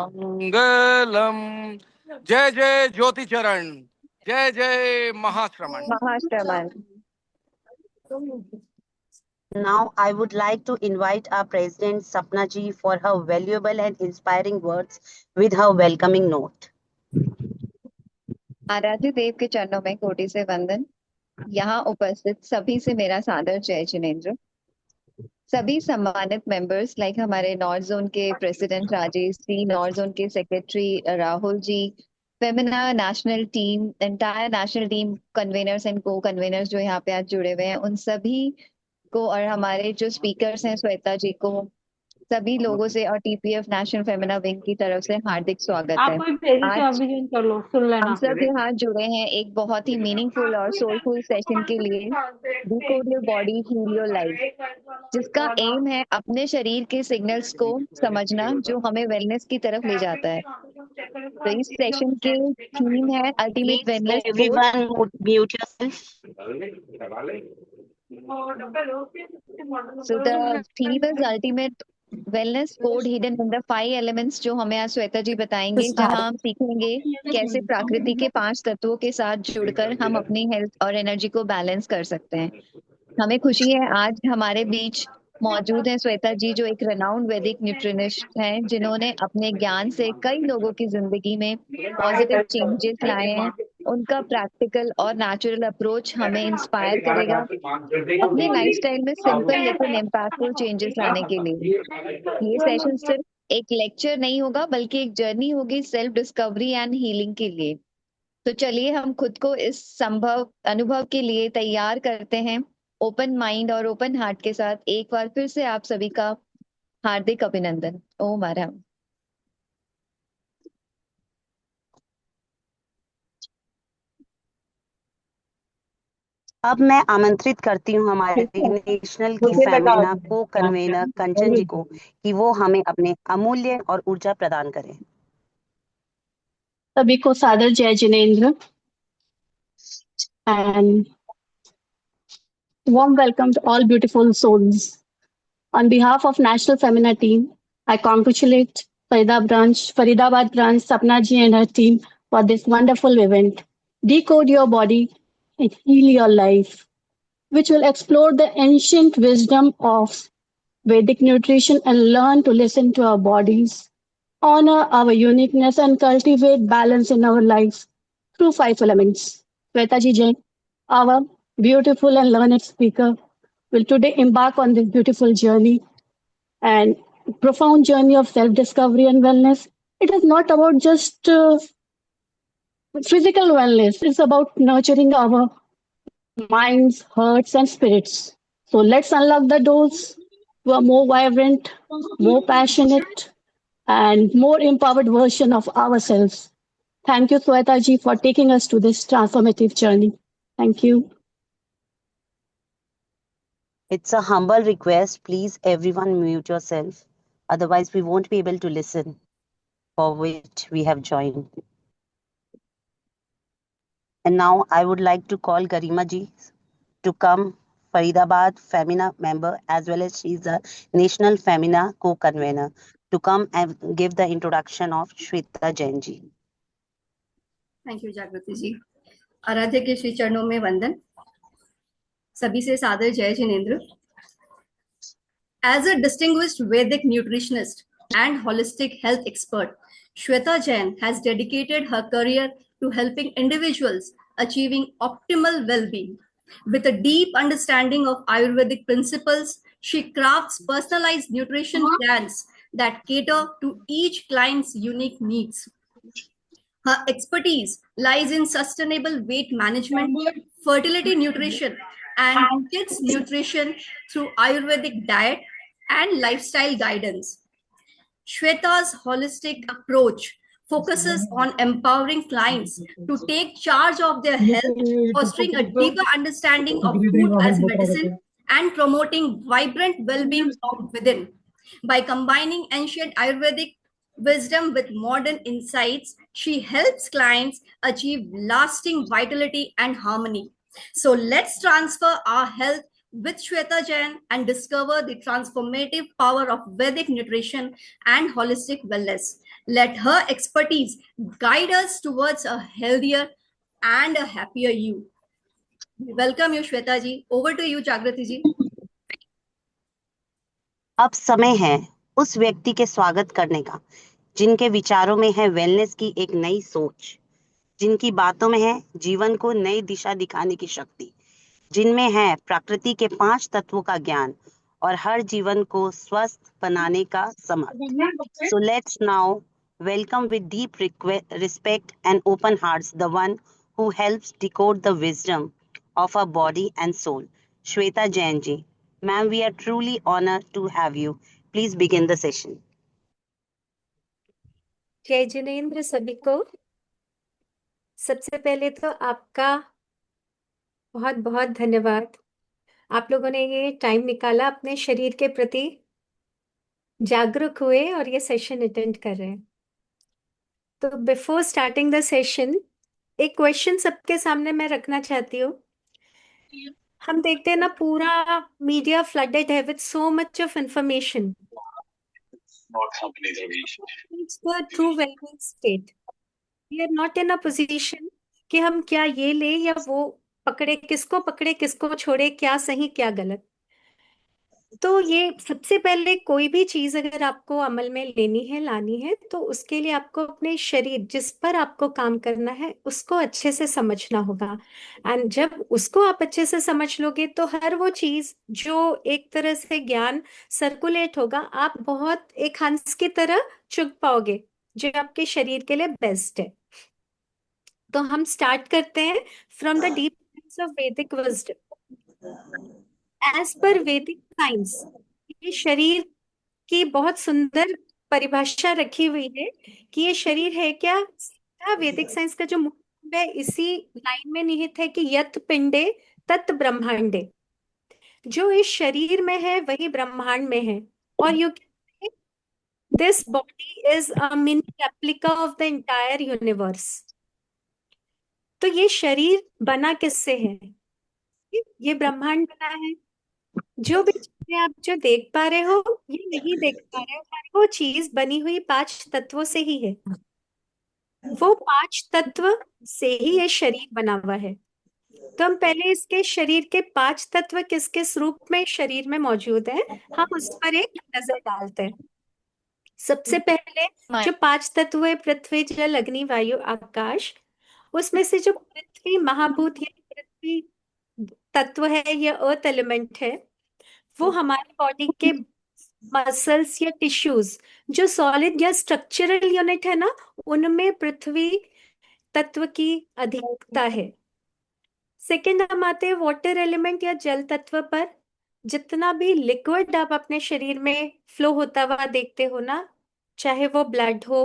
मंगलम। जय जय ज्योति चरण, जय जय Mahashraman. Mahashraman. Now, I would like to invite our President Sapna ji for her valuable and inspiring words with her welcoming note. आराध्य देव के चरणों में कोटि से वंदन। यहाँ उपस्थित सभी से मेरा सादर जय जिनेंद्र। सभी सम्मानित मेंबर्स लाइक हमारे नॉर्थ जोन के president Rajesh ji, north zone के secretary Rahul ji, Femina national team, entire national team conveners and co conveners जो यहाँ पे आज जुड़े हुए हैं, उन सभी को, और हमारे जो स्पीकर्स हैं श्वेता जी को, सभी लोगों से और टीपीएफ नेशनल फेमिना विंग की तरफ से हार्दिक स्वागत है। आज कर लो, सुन लेना। हम सब यहाँ जुड़े हैं एक बहुत ही मीनिंगफुल और सोलफुल सेशन के लिए, decode your body heal your life, जिसका एम है अपने शरीर के सिग्नल्स को समझना जो हमें वेलनेस की तरफ ले जाता है। तो इस सेशन के थीम है ultimate Please, wellness. everyone mute yourself. So the theme is ultimate wellness code hidden in the 5 elements, जो हमें आज श्वेता जी बताएंगे, जहां हम सीखेंगे कैसे प्रकृति के 5 तत्वों के साथ जुड़कर हम अपनी हेल्थ और एनर्जी को बैलेंस कर सकते हैं। हमें खुशी है आज हमारे बीच मौजूद है श्वेता जी, जो एक रेनाउंड वैदिक न्यूट्रिनिस्ट हैं, जिन्होंने अपने ज्ञान से कई लोगों की जिंदगी में पॉजिटिव चेंजेस लाए हैं। उनका प्रैक्टिकल और नेचुरल अप्रोच हमें इंस्पायर करेगा अपने लाइफस्टाइल में सिंपल लेकिन इम्पैक्टफुल चेंजेस लाने के लिए। ये सेशन सिर्फ एक लेक्चर नहीं होगा, बल्कि एक जर्नी होगी सेल्फ डिस्कवरी एंड हीलिंग के लिए। तो चलिए हम खुद को इस संभव अनुभव के लिए तैयार करते हैं, ओपन माइंड और ओपन हार्ट के साथ। एक बार फिर से आप सभी का हार्दिक अभिनंदन। ओम आराम। अब मैं आमंत्रित करती हूँ हमारे नेशनल की फेमिना को कन्वेनर कंचन जी को कि वो हमें अपने अमूल्य और ऊर्जा प्रदान करें। सभी को सादर जय Jinendra and warm welcome to all beautiful souls. On behalf of National Femina Team, I congratulate Faridabad branch Sapna ji and her team for this wonderful event. Decode your body and heal your life, which will explore the ancient wisdom of Vedic nutrition and learn to listen to our bodies, honor our uniqueness, and cultivate balance in our lives through 5 elements. Shweta ji Jain, our beautiful and learned speaker, will today embark on this beautiful journey and profound journey of self-discovery and wellness. It is not about just physical wellness. It's about nurturing our minds, hearts, and spirits. So let's unlock the doors to a more vibrant, more passionate, and more empowered version of ourselves. Thank you, Sweta ji, for taking us to this transformative journey. Thank you. It's a humble request. Please, everyone mute yourself. Otherwise, we won't be able to listen, for which we have joined. And now I would like to call Garima ji to come, Faridabad Femina member, as well as she's a National Femina co-convener, to come and give the introduction of Shweta Jain ji. Thank you जागृति जी। आराध्य के श्री चरणों में वंदन। सभी से सादर जय Jinendra. As a distinguished Vedic nutritionist and holistic health expert, Shweta Jain has dedicated her career to helping individuals achieving optimal well-being. With a deep understanding of Ayurvedic principles, she crafts personalized nutrition plans that cater to each client's unique needs. Her expertise lies in sustainable weight management, fertility nutrition, and kids nutrition through Ayurvedic diet and lifestyle guidance. Shweta's holistic approach focuses on empowering clients to take charge of their health, fostering a deeper understanding of food as medicine, and promoting vibrant well-being from within. By combining ancient Ayurvedic wisdom with modern insights, she helps clients achieve lasting vitality and harmony. So let's transfer our health with Shweta Jain and discover the transformative power of Vedic nutrition and holistic wellness. Let her expertise guide us towards a healthier and a happier you. Welcome you, Shweta ji. Over to you, Jagrati ji. अब समय है उस व्यक्ति के स्वागत करने का जिनके विचारों में है वेलनेस की एक नई सोच, जिनकी बातों में है जीवन को नई दिशा दिखाने की शक्ति, जिनमें है प्रकृति के 5 तत्वों का ज्ञान और हर जीवन को स्वस्थ बनाने का समर्थ. So let's now welcome with deep respect and open hearts the one who helps decode the wisdom of our body and soul, Shweta Jain ji. Ma'am, we are truly honored to have you. Please begin the session. जय जिनेंद्र सभी को। सबसे पहले तो आपका बहुत बहुत धन्यवाद। आप लोगों ने ये टाइम निकाला, अपने शरीर के प्रति जागरूक हुए और ये सेशन अटेंड कर रहे हैं। तो बिफोर स्टार्टिंग द सेशन एक क्वेश्चन सबके सामने मैं रखना चाहती हूँ। हम देखते हैं ना, पूरा मीडिया फ्लडेड है with so much of information. It's the true well-being state. We are not in a position कि हम क्या ये ले या वो पकड़े, किसको छोड़े, क्या सही क्या गलत। तो ये सबसे पहले कोई भी चीज अगर आपको अमल में लेनी है, लानी है, तो उसके लिए आपको अपने शरीर, जिस पर आपको काम करना है, उसको अच्छे से समझना होगा। एंड जब उसको आप अच्छे से समझ लोगे तो हर वो चीज जो एक तरह से ज्ञान सर्कुलेट होगा, आप बहुत एक हंस की तरह चुग पाओगे, जो आपके शरीर के लिए बेस्ट है। तो हम स्टार्ट करते हैं फ्रॉम द डीप ऑफ वैदिक विजडम। एज पर वैदिक साइंस, ये शरीर की बहुत सुंदर परिभाषा रखी हुई है कि ये शरीर है क्या। वैदिक साइंस का जो मुख्य है इसी लाइन में निहित है कि यत पिंडे तत् ब्रह्मांडे। जो इस शरीर में है वही ब्रह्मांड में है। और you this body is a mini replica of the entire universe. तो ये शरीर बना किससे है? ये ब्रह्मांड बना है। जो भी चीजें आप जो देख पा रहे हो, ये नहीं देख पा रहे हो, हर वो चीज बनी हुई 5 तत्वों से ही है। वो 5 तत्व से ही ये शरीर बना हुआ है। तो हम पहले इसके शरीर के 5 तत्व किस किस रूप में शरीर में मौजूद है, हम उस पर एक नजर डालते हैं। सबसे पहले जो 5 तत्व है, पृथ्वी, जल, अग्नि, वायु, आकाश। उसमें से जो पृथ्वी महाभूत या पृथ्वी तत्व है या अर्थ एलिमेंट है, वो हमारी बॉडी के मसल्स या टिश्यूज, जो सॉलिड या स्ट्रक्चरल यूनिट है ना, उनमें पृथ्वी तत्व की अधिकता है। सेकंड हम आते हैं वाटर एलिमेंट या जल तत्व पर। जितना भी लिक्विड आप अपने शरीर में फ्लो होता हुआ देखते हो ना, चाहे वो ब्लड हो,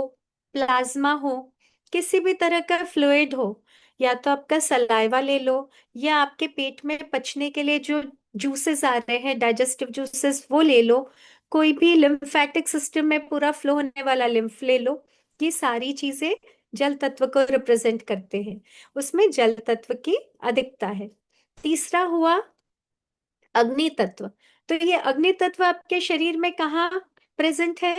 प्लाज्मा हो, किसी भी तरह का फ्लूइड हो, या तो आपका सलाइवा ले लो, या आपके पेट में पचने के लिए जो जूसेस आ रहे हैं, डाइजेस्टिव जूसेस, वो ले लो। कोई भी लिम्फेटिक सिस्टम में पूरा फ्लो होने वाला लिम्फ ले लो। ये सारी चीजें जल तत्व को रिप्रेजेंट करते हैं। उसमें जल तत्व की अधिकता है। तीसरा हुआ अग्नि तत्व। तो ये अग्नि तत्व आपके शरीर में कहाँ प्रेजेंट है?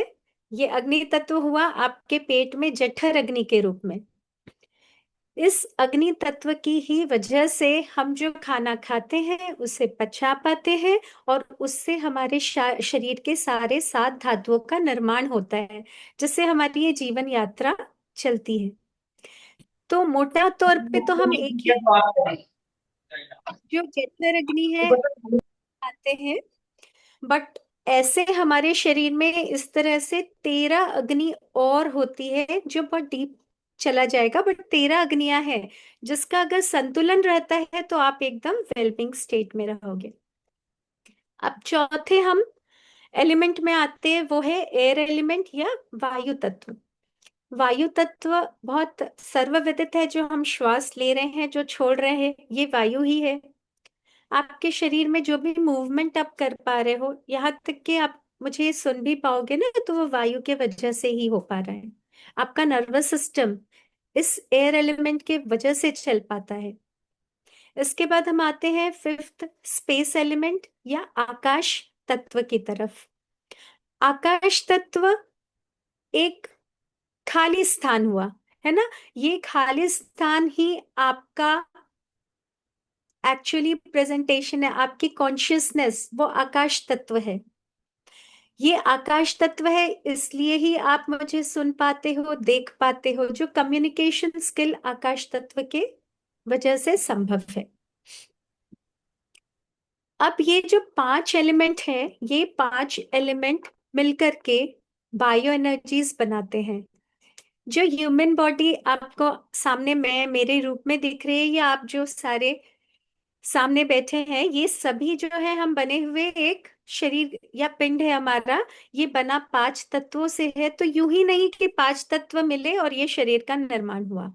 ये अग्नि तत्व हुआ आपके पेट में जठर अग्नि के रूप में। इस अग्नि तत्व की ही वजह से हम जो खाना खाते हैं उसे पचा पाते हैं, और उससे हमारे शरीर के सारे 7 धातुओं का निर्माण होता है, जिससे हमारी ये जीवन यात्रा चलती है। तो मोटा तौर पे तो हम एक ही जो जठर अग्नि है खाते हैं, बट ऐसे हमारे शरीर में इस तरह से 13 अग्नि और होती है, जो बहुत डीप चला जाएगा, बट 13 अग्नियां हैं, जिसका अगर संतुलन रहता है तो आप एकदम वेलबींग स्टेट में रहोगे। अब चौथे हम एलिमेंट में आते हैं, वो है एयर एलिमेंट या वायु तत्व। वायु तत्व बहुत सर्वविदित है। जो हम श्वास ले रहे हैं, जो छोड़ रहे हैं, ये वायु ही है। आपके शरीर में जो भी मूवमेंट आप कर पा रहे हो, यहाँ तक कि आप मुझे सुन भी पाओगे ना, तो वो वायु के वजह से ही हो पा रहा है। आपका नर्वस सिस्टम इस एयर एलिमेंट के वजह से चल पाता है। इसके बाद हम आते हैं फिफ्थ स्पेस एलिमेंट या आकाश तत्व की तरफ। आकाश तत्व एक खाली स्थान हुआ, है ना। ये खाली स्थान ही आपका एक्चुअली प्रेजेंटेशन है, आपकी कॉन्शियसनेस वो आकाश तत्व है। ये आकाश तत्व है, इसलिए ही आप मुझे सुन पाते हो, देख पाते हो। जो कम्युनिकेशन स्किल आकाश तत्व के वजह से संभव है। अब ये जो 5 एलिमेंट हैं, ये 5 एलिमेंट मिलकर के बायो एनर्जीज बनाते हैं। जो ह्यूमन बॉडी आपको सामने मैं मेरे रूप में दिख रही है, या आप जो सारे सामने बैठे हैं, ये सभी जो है हम बने हुए एक शरीर या पिंड है हमारा। ये बना 5 तत्वों से है। तो यूं ही नहीं कि 5 तत्व मिले और ये शरीर का निर्माण हुआ।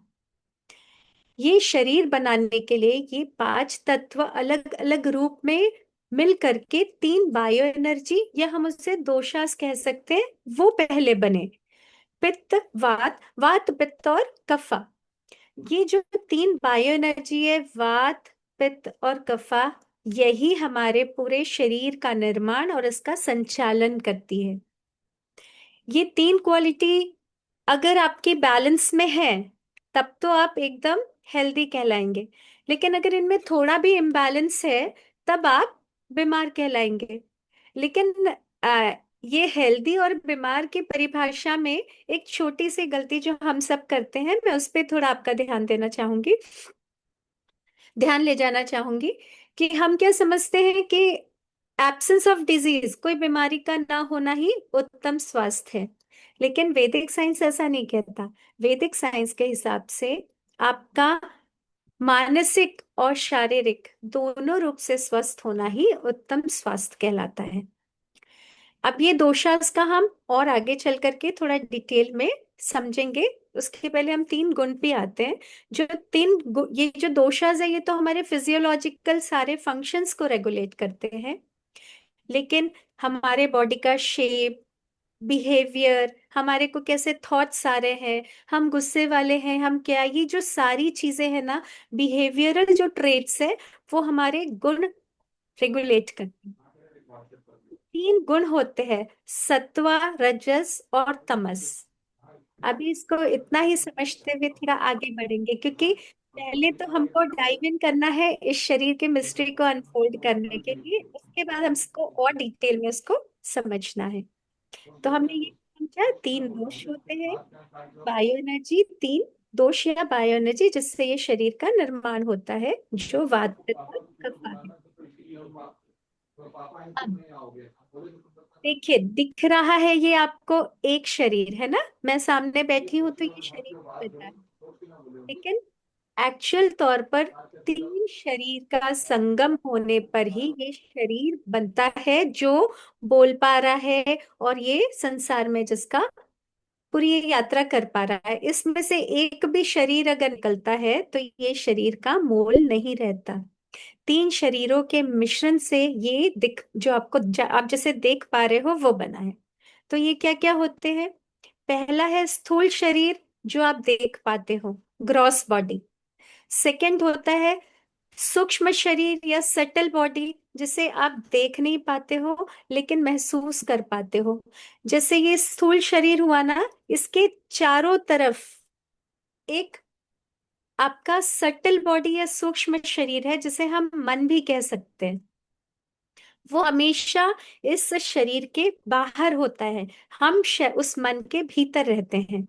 ये शरीर बनाने के लिए ये 5 तत्व अलग अलग रूप में मिल करके 3 बायो एनर्जी, या हम उससे दोषास कह सकते हैं, वो पहले बने। पित्त, वात, वात पित्त और कफा। ये जो 3 बायो एनर्जी है, वात, पित्त और कफा, यही हमारे पूरे शरीर का निर्माण और इसका संचालन करती है। ये 3 क्वालिटी अगर आपकी बैलेंस में है, तब तो आप एकदम हेल्दी कहलाएंगे। लेकिन अगर इनमें थोड़ा भी इम्बैलेंस है, तब आप बीमार कहलाएंगे। लेकिन ये हेल्दी और बीमार की परिभाषा में एक छोटी सी गलती जो हम सब करते हैं, मैं उस पर थोड़ा आपका ध्यान देना चाहूंगी, ध्यान ले जाना चाहूंगी। कि हम क्या समझते हैं कि एब्सेंस ऑफ डिजीज, कोई बीमारी का ना होना ही उत्तम स्वास्थ्य है। लेकिन वैदिक साइंस ऐसा नहीं कहता। वैदिक साइंस के हिसाब से आपका मानसिक और शारीरिक दोनों रूप से स्वस्थ होना ही उत्तम स्वास्थ्य कहलाता है। अब ये दोषास का हम और आगे चल करके थोड़ा डिटेल में समझेंगे। उसके पहले हम 3 गुण पे आते हैं। जो ये जो दोषास है, ये तो हमारे फिजियोलॉजिकल सारे फंक्शंस को रेगुलेट करते हैं। लेकिन हमारे बॉडी का शेप, बिहेवियर, हमारे को कैसे थॉट्स आ रहे हैं, हम गुस्से वाले हैं, हम क्या, ये जो सारी चीजें हैं ना, बिहेवियरल जो ट्रेट्स है, वो हमारे गुण रेगुलेट करते हैं। 3 गुण होते हैं, सत्वा, रजस और तमस। अभी इसको इतना ही समझते हुए थोड़ा आगे बढ़ेंगे, क्योंकि पहले तो हमको डाइव इन करना है इस शरीर के मिस्ट्री को अनफोल्ड करने के लिए। उसके बाद हम इसको और डिटेल में इसको समझना है। तो हमने ये समझा 3 दोष होते हैं, बायो एनर्जी, 3 दोष या बायो एनर्जी जिससे ये शरीर का निर्माण होता है, जो वात, पित्त, कफा है। अब देखिए, दिख रहा है ये आपको एक शरीर, है ना। मैं सामने बैठी हूं तो ये शरीर बता है। लेकिन एक्चुअल तौर पर 3 शरीर का संगम होने पर ही ये शरीर बनता है, जो बोल पा रहा है और ये संसार में जिसका पूरी यात्रा कर पा रहा है। इसमें से एक भी शरीर अगर निकलता है तो ये शरीर का मोल नहीं रहता। 3 शरीरों के मिश्रण से ये दिख जो आप जैसे देख पा रहे हो वो बना है। तो ये क्या क्या होते हैं? पहला है स्थूल शरीर, जो आप देख पाते हो, ग्रॉस बॉडी। सेकंड होता है सूक्ष्म शरीर या सटल बॉडी, जिसे आप देख नहीं पाते हो लेकिन महसूस कर पाते हो। जैसे ये स्थूल शरीर हुआ ना, इसके चारों तरफ एक आपका सटल बॉडी या सूक्ष्म शरीर है, जिसे हम मन भी कह सकते हैं। वो हमेशा इस शरीर के बाहर होता है, हम उस मन के भीतर रहते हैं।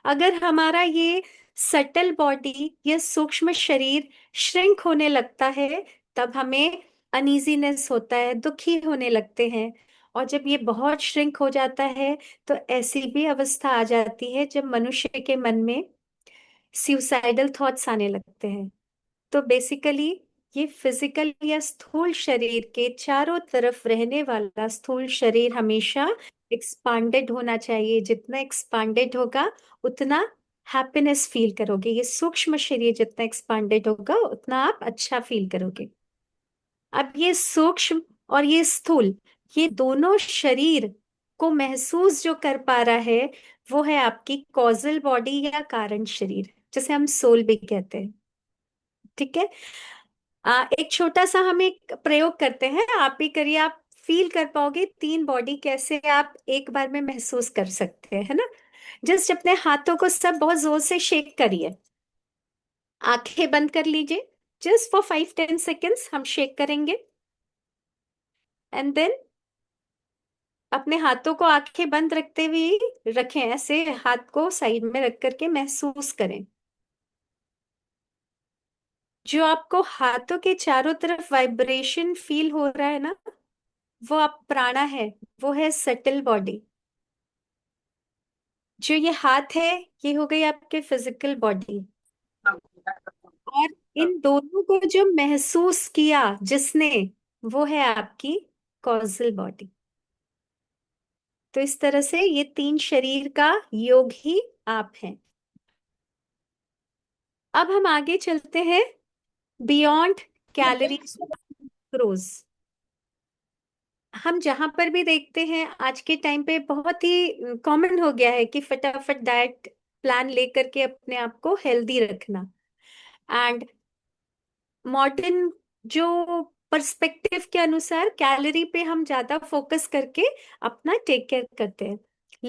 अगर हमारा ये सटल बॉडी या सूक्ष्म शरीर श्रिंक होने लगता है, तब हमें अनईजीनेस होता है, दुखी होने लगते हैं। और जब ये बहुत श्रिंक हो जाता है, तो ऐसी भी अवस्था आ जाती है जब मनुष्य के मन में सुसाइडल थॉट्स आने लगते हैं। तो बेसिकली ये फिजिकल या स्थूल शरीर के चारों तरफ रहने वाला स्थूल शरीर हमेशा एक्सपांडेड होना चाहिए। जितना एक्सपांडेड होगा उतना हैप्पीनेस फील करोगे। ये सूक्ष्म शरीर जितना एक्सपांडेड होगा उतना आप अच्छा फील करोगे। अब ये सूक्ष्म और ये स्थूल, ये दोनों शरीर को महसूस जो कर पा रहा है, वो है आपकी कॉजल बॉडी या कारण शरीर, जिसे हम सोल भी कहते हैं। ठीक है। एक छोटा सा हम एक प्रयोग करते हैं, आप भी करिए, आप फील कर पाओगे 3 बॉडी कैसे आप एक बार में महसूस कर सकते हैं, है ना। जस्ट अपने हाथों को सब बहुत जोर से शेक करिए, आंखें बंद कर लीजिए, जस्ट फॉर 5-10 सेकेंड्स हम शेक करेंगे, एंड देन अपने हाथों को आंखें बंद रखते हुए रखें, ऐसे हाथ को साइड में रख करके महसूस करें। जो आपको हाथों के चारों तरफ वाइब्रेशन फील हो रहा है ना, वो आप प्राणा है, वो है सटल बॉडी। जो ये हाथ है, ये हो गई आपके फिजिकल बॉडी, और इन दोनों को जो महसूस किया जिसने, वो है आपकी कॉजल बॉडी। तो इस तरह से ये 3 शरीर का योग ही आप हैं। अब हम आगे चलते हैं बियॉन्ड कैलोरीज क्रोज। हम जहां पर भी देखते हैं आज के टाइम पे बहुत ही कॉमन हो गया है कि फटाफट डाइट प्लान लेकर के अपने आप को हेल्दी रखना, एंड मॉडर्न जो पर्सपेक्टिव के अनुसार कैलोरी पे हम ज्यादा फोकस करके अपना टेक केयर करते हैं।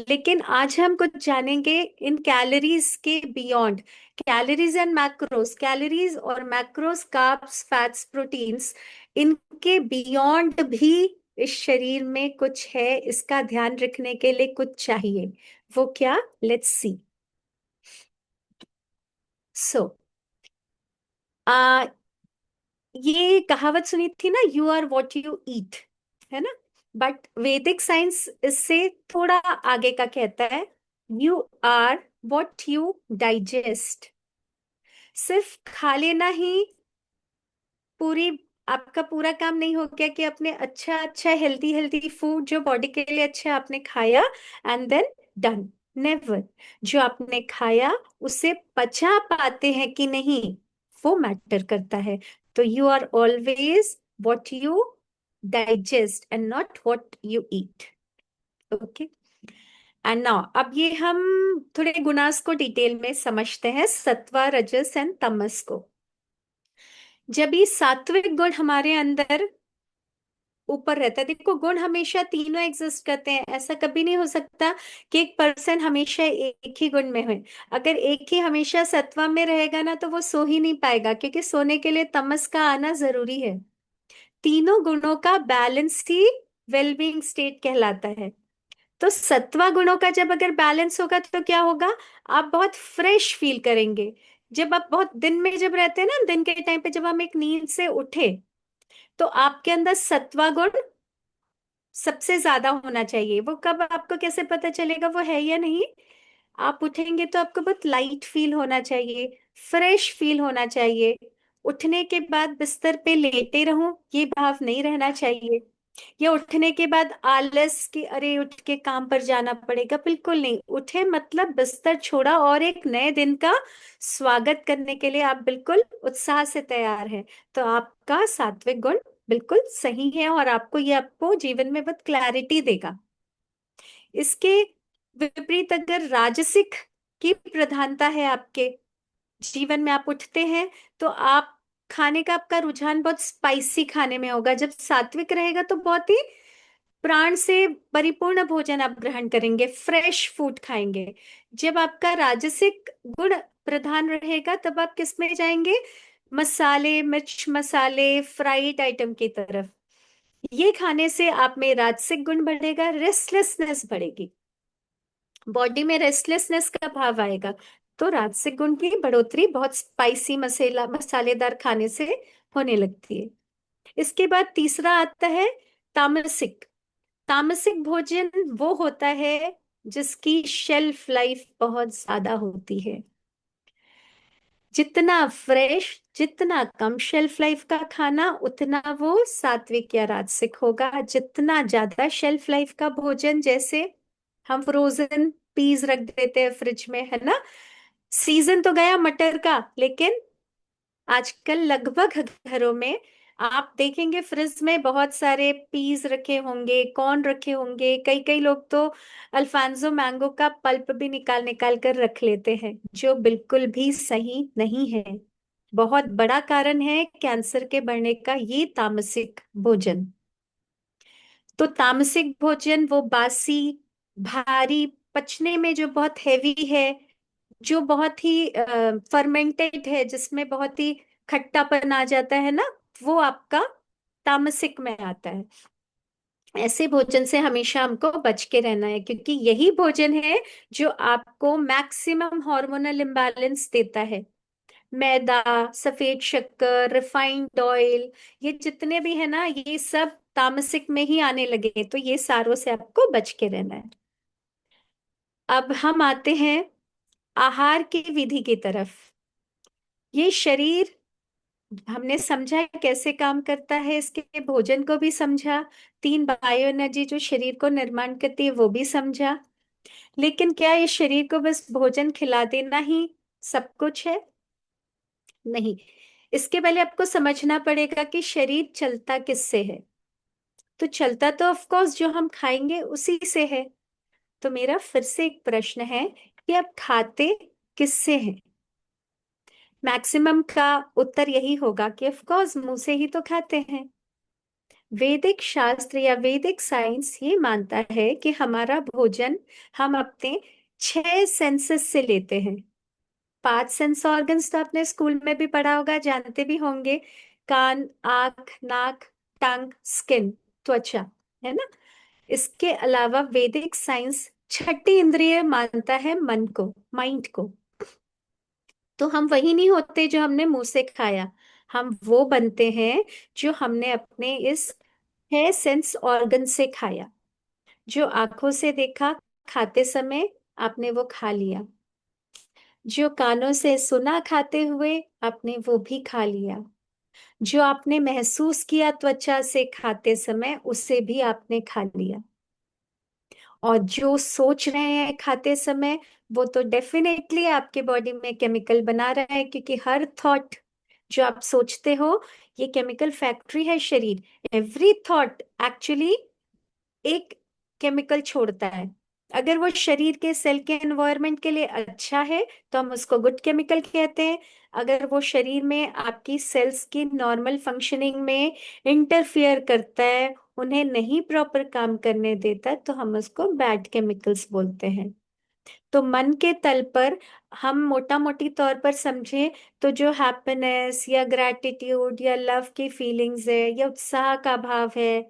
लेकिन आज हम कुछ जानेंगे इन कैलोरीज के beyond, calories and macros, calories और मैक्रोस, कार्ब्स, फैट्स, प्रोटीन्स, इनके बियॉन्ड भी इस शरीर में कुछ है, इसका ध्यान रखने के लिए कुछ चाहिए। वो क्या, लेट्स सी। सो ये कहावत सुनी थी ना, you are what you eat, है ना। बट वैदिक साइंस इससे थोड़ा आगे का कहता है, you are what you digest. सिर्फ खा लेना ही पूरी, आपका पूरा काम नहीं हो गया कि अपने अच्छा अच्छा हेल्दी हेल्दी फूड जो बॉडी के लिए अच्छा है आपने खाया एंड देन डन। नेवर। जो आपने खाया उसे पचा पाते हैं कि नहीं, वो मैटर करता है। तो you are always what you digest and not what you eat. Okay, and now अब ये हम थोड़े गुणास को डिटेल में समझते हैं, सत्वा, रजस एंड तमस को। जब ये सात्विक गुण हमारे अंदर ऊपर रहता है, देखो गुण हमेशा तीनों एग्जिस्ट करते हैं, ऐसा कभी नहीं हो सकता कि एक पर्सन हमेशा एक ही गुण में हो। अगर एक ही हमेशा सत्वा में रहेगा ना, तो वो सो ही नहीं पाएगा, क्योंकि सोने के लिए तमस का आना जरूरी है। तीनों गुणों का बैलेंस ही वेलबींग स्टेट कहलाता है। तो सत्वा गुणों का जब अगर बैलेंस होगा तो क्या होगा, आप बहुत फ्रेश फील करेंगे। जब आप बहुत दिन में जब रहते हैं ना, दिन के टाइम पे जब हम एक नींद से उठे, तो आपके अंदर सत्वा गुण सबसे ज्यादा होना चाहिए। वो कब, आपको कैसे पता चलेगा वो है या नहीं, आप उठेंगे तो आपको बहुत लाइट फील होना चाहिए, फ्रेश फील होना चाहिए। उठने के बाद बिस्तर पे लेटे रहूं, ये भाव नहीं रहना चाहिए। या उठने के बाद आलस कि अरे उठ के काम पर जाना पड़ेगा, बिल्कुल नहीं। उठे मतलब बिस्तर छोड़ा और एक नए दिन का स्वागत करने के लिए आप बिल्कुल उत्साह से तैयार हैं। तो आपका सात्विक गुण बिल्कुल सही है, और आपको ये आपको जीवन में बहुत क्लैरिटी देगा। इसके विपरीत अगर राजसिक की प्रधानता है आपके जीवन में, आप उठते हैं तो आप खाने का आपका रुझान बहुत स्पाइसी खाने में होगा। जब सात्विक रहेगा तो बहुत ही प्राण से परिपूर्ण भोजन आप ग्रहण करेंगे, फ्रेश फूड खाएंगे। जब आपका राजसिक गुण प्रधान रहेगा, तब आप किस में जाएंगे, मसाले, मिर्च मसाले, फ्राइड आइटम की तरफ। ये खाने से आप में राजसिक गुण बढ़ेगा, रेस्टलेसनेस बढ़ेगी, बॉडी में रेस्टलेसनेस का भाव आएगा। तो राजसिक गुण की बढ़ोतरी बहुत स्पाइसी मसाला मसालेदार खाने से होने लगती है। इसके बाद तीसरा आता है तामसिक। तामसिक भोजन वो होता है जिसकी शेल्फ लाइफ बहुत ज्यादा होती है। जितना फ्रेश, जितना कम शेल्फ लाइफ का खाना, उतना वो सात्विक या राजसिक होगा। जितना ज्यादा शेल्फ लाइफ का भोजन, जैसे हम फ्रोजन पीस रख देते हैं फ्रिज में, है ना। सीजन तो गया मटर का, लेकिन आजकल लगभग घरों में आप देखेंगे फ्रिज में बहुत सारे पीस रखे होंगे, कॉर्न रखे होंगे। कई कई लोग तो अल्फांसो मैंगो का पल्प भी निकाल निकाल कर रख लेते हैं, जो बिल्कुल भी सही नहीं है। बहुत बड़ा कारण है कैंसर के बढ़ने का ये तामसिक भोजन। तो तामसिक भोजन वो बासी, भारी, पचने में जो बहुत हैवी है, जो बहुत ही फर्मेंटेड है, जिसमें बहुत ही खट्टापन आ जाता है ना, वो आपका तामसिक में आता है। ऐसे भोजन से हमेशा हमको बच के रहना है, क्योंकि यही भोजन है जो आपको मैक्सिमम हार्मोनल इम्बैलेंस देता है। मैदा, सफेद शक्कर, रिफाइंड ऑयल, ये जितने भी है ना, ये सब तामसिक में ही आने लगे, तो ये सारों से आपको बच के रहना है। अब हम आते हैं आहार की विधि की तरफ। ये शरीर, हमने समझा कैसे काम करता है, इसके भोजन को भी समझा, 3 बायो एनर्जी जो शरीर को निर्माण करती है वो भी समझा। लेकिन क्या ये शरीर को बस भोजन खिला देना ही सब कुछ है? नहीं। इसके पहले आपको समझना पड़ेगा कि शरीर चलता किससे है। तो चलता तो ऑफ कोर्स जो हम खाएंगे उसी से है। तो मेरा फिर से एक प्रश्न है कि आप खाते किससे हैं? मैक्सिमम का उत्तर यही होगा कि ऑफ कोर्स मुंह से ही तो खाते हैं। वैदिक शास्त्र या वैदिक साइंस ये मानता है कि हमारा भोजन हम अपने 6 सेंसेस से लेते हैं। 5 सेंस ऑर्गन्स तो आपने स्कूल में भी पढ़ा होगा, जानते भी होंगे। कान, आंख, नाक, टंग, स्किन, त्वचा, है ना। इसके अलावा वैदिक साइंस छठी इंद्रिय मानता है मन को, माइंड को। तो हम वही नहीं होते जो हमने मुंह से खाया, हम वो बनते हैं जो हमने अपने इस 6 सेंस ऑर्गन से खाया। जो आंखों से देखा, खाते समय आपने वो खा लिया। जो कानों से सुना खाते हुए, आपने वो भी खा लिया। जो आपने महसूस किया त्वचा से खाते समय, उसे भी आपने खा लिया। और जो सोच रहे हैं खाते समय, वो तो डेफिनेटली आपके बॉडी में केमिकल बना रहा है, क्योंकि हर थॉट जो आप सोचते हो, ये केमिकल फैक्ट्री है शरीर। एवरी थॉट एक्चुअली एक केमिकल छोड़ता है। अगर वो शरीर के सेल के एनवायरनमेंट के लिए अच्छा है तो हम उसको गुड केमिकल कहते हैं। अगर वो शरीर में आपकी सेल्स की नॉर्मल फंक्शनिंग में इंटरफियर करता है, उन्हें नहीं प्रॉपर काम करने देता, तो हम उसको बैड केमिकल्स बोलते हैं। तो मन के तल पर हम मोटा मोटी तौर पर समझे तो जो हैप्पीनेस या ग्रैटिट्यूड या लव की फीलिंग्स है या उत्साह का भाव है,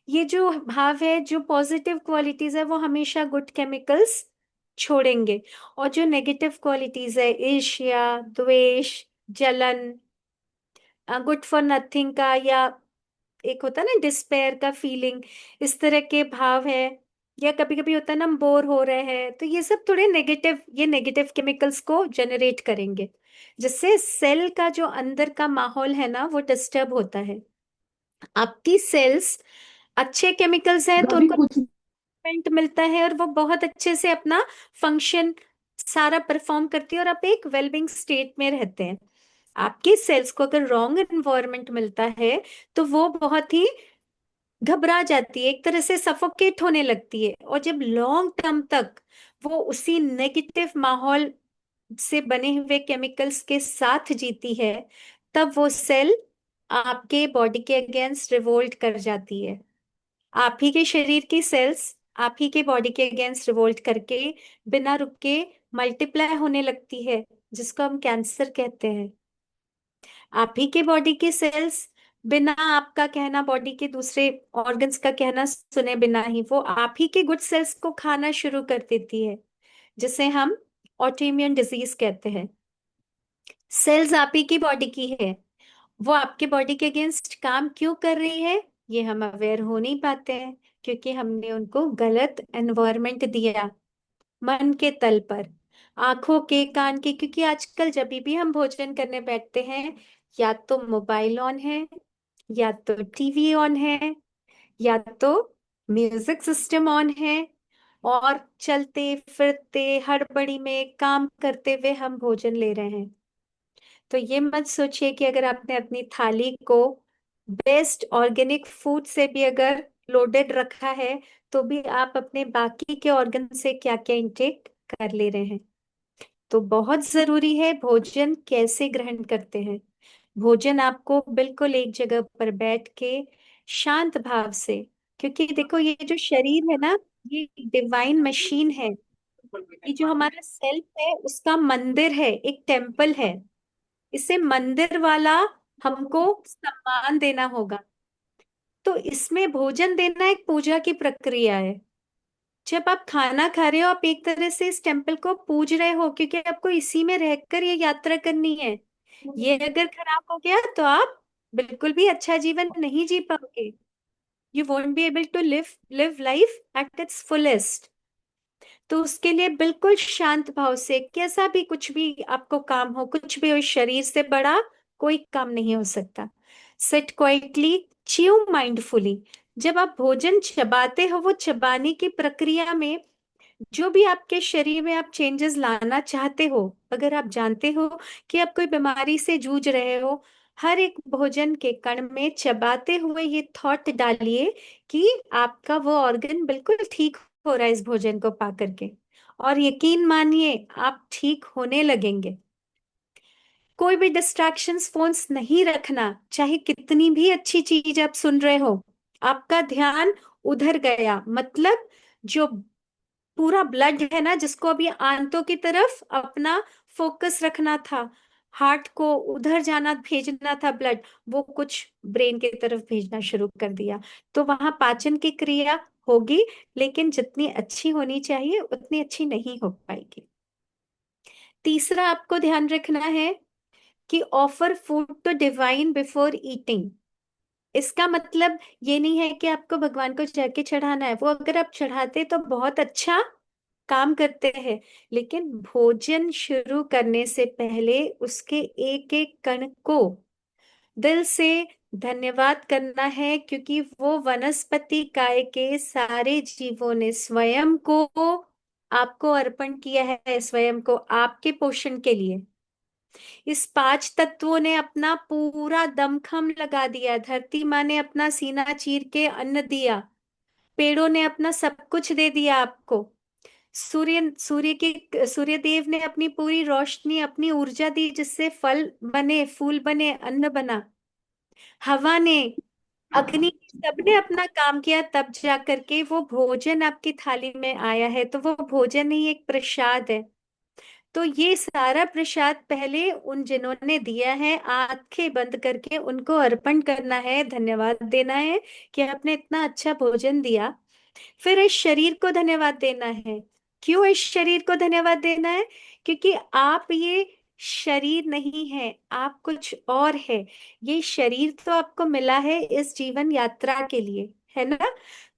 ये जो भाव है, जो पॉजिटिव क्वालिटीज है, वो हमेशा गुड केमिकल्स छोड़ेंगे। और जो नेगेटिव क्वालिटीज है, ईर्ष्या, द्वेष, जलन, गुड फॉर नथिंग का, या एक होता है ना डिस्पेयर का फीलिंग, इस तरह के भाव है, या कभी कभी होता है ना हम बोर हो रहे हैं, तो ये सब थोड़े नेगेटिव, ये नेगेटिव केमिकल्स को जनरेट करेंगे, जिससे सेल का जो अंदर का माहौल है ना, वो डिस्टर्ब होता है। आपकी सेल्स अच्छे केमिकल्स हैं तो उनको movement मिलता है, और वो बहुत अच्छे से अपना फंक्शन सारा परफॉर्म करती है, और आप एक वेलबींग स्टेट में रहते हैं। आपकी सेल्स को अगर रॉन्ग एनवायरनमेंट मिलता है तो वो बहुत ही घबरा जाती है, एक तरह से सफोकेट होने लगती है। और जब लॉन्ग टर्म तक वो उसी नेगेटिव माहौल से बने हुए केमिकल्स के साथ जीती है, तब वो सेल आपके बॉडी के अगेंस्ट रिवोल्ट कर जाती है। आप ही के शरीर की सेल्स आप ही के बॉडी के अगेंस्ट रिवोल्ट करके बिना रुके मल्टीप्लाई होने लगती है, जिसको हम कैंसर कहते हैं। आप ही के बॉडी की सेल्स बिना आपका कहना, बॉडी के दूसरे ऑर्गन्स का कहना सुने बिना ही, वो आप ही के गुड सेल्स को खाना शुरू कर देती है, जिसे हम ऑटोइम्यून डिजीज कहते हैं। सेल्स आप ही की बॉडी की है, वो आपके बॉडी के अगेंस्ट काम क्यों कर रही है, ये हम अवेयर हो नहीं पाते हैं, क्योंकि हमने उनको गलत एनवायरनमेंट दिया। मन के तल पर, आंखों के, कान के, क्योंकि आजकल जब भी हम भोजन करने बैठते हैं, या तो मोबाइल ऑन है, या तो टीवी ऑन है, या तो म्यूजिक सिस्टम ऑन है, और चलते फिरते हड़बड़ी में काम करते हुए हम भोजन ले रहे हैं। तो ये मत सोचिए कि अगर आपने अपनी थाली को बेस्ट ऑर्गेनिक फूड से भी अगर लोडेड रखा है, तो भी आप अपने बाकी के ऑर्गन से क्या क्या इंटेक कर ले रहे हैं। तो बहुत जरूरी है भोजन कैसे ग्रहण करते हैं। भोजन आपको बिल्कुल एक जगह पर बैठ के शांत भाव से, क्योंकि देखो ये जो शरीर है ना, ये डिवाइन मशीन है। ये जो हमारा सेल्फ है उसका मंदिर है, एक टेम्पल है। इसे मंदिर वाला हमको सम्मान देना होगा। तो इसमें भोजन देना एक पूजा की प्रक्रिया है। जब आप खाना खा रहे हो, आप एक तरह से इस टेम्पल को पूज रहे हो, क्योंकि आपको इसी में रहकर ये यात्रा करनी है। ये अगर खराब हो गया तो आप बिल्कुल भी अच्छा जीवन नहीं जी पाओगे। You won't be able to live live life at its fullest. तो उसके लिए बिल्कुल शांत भाव से, कैसा भी कुछ भी आपको काम हो, कुछ भी हो, इस शरीर से बड़ा कोई काम नहीं हो सकता। Sit quietly, chew mindfully. जब आप भोजन चबाते हो, वो चबाने की प्रक्रिया में जो भी आपके शरीर में आप चेंजेस लाना चाहते हो, अगर आप जानते हो कि आप कोई बीमारी से जूझ रहे हो, हर एक भोजन के कण में चबाते हुए ये थॉट डालिए कि आपका वो ऑर्गन बिल्कुल ठीक हो रहा है इस भोजन को पा करके। और यकीन मानिए आप ठीक होने लगेंगे। कोई भी डिस्ट्रैक्शंस, फोन्स नहीं रखना, चाहे कितनी भी अच्छी चीज आप सुन रहे हो। आपका ध्यान उधर गया, मतलब जो पूरा ब्लड है ना, जिसको अभी आंतों की तरफ अपना फोकस रखना था, हार्ट को उधर जाना, भेजना था ब्लड, वो कुछ ब्रेन की तरफ भेजना शुरू कर दिया। तो वहां पाचन की क्रिया होगी, लेकिन जितनी अच्छी होनी चाहिए उतनी अच्छी नहीं हो पाएगी। तीसरा आपको ध्यान रखना है कि offer food to divine before eating. इसका मतलब ये नहीं है कि आपको भगवान को जाके चढ़ाना है, वो अगर आप चढ़ाते तो बहुत अच्छा काम करते हैं, लेकिन भोजन शुरू करने से पहले उसके एक एक कण को दिल से धन्यवाद करना है, क्योंकि वो वनस्पति काय के सारे जीवों ने स्वयं को आपको अर्पण किया है, स्वयं को आपके पोषण के लिए। इस पांच तत्वों ने अपना पूरा दमखम लगा दिया, धरती माँ ने अपना सीना चीर के अन्न दिया, पेड़ों ने अपना सब कुछ दे दिया आपको, सूर्य देव ने अपनी पूरी रोशनी, अपनी ऊर्जा दी, जिससे फल बने, फूल बने, अन्न बना। हवा ने, अग्नि, सबने अपना काम किया, तब जा करके वो भोजन आपकी थाली में आया है। तो वो भोजन ही एक प्रसाद है। तो ये सारा प्रसाद पहले उन जिन्होंने दिया है, आंखें बंद करके उनको अर्पण करना है, धन्यवाद देना है कि आपने इतना अच्छा भोजन दिया। फिर इस शरीर को धन्यवाद देना है। क्यों इस शरीर को धन्यवाद देना है? क्योंकि आप ये शरीर नहीं है, आप कुछ और है। ये शरीर तो आपको मिला है इस जीवन यात्रा के लिए, है ना?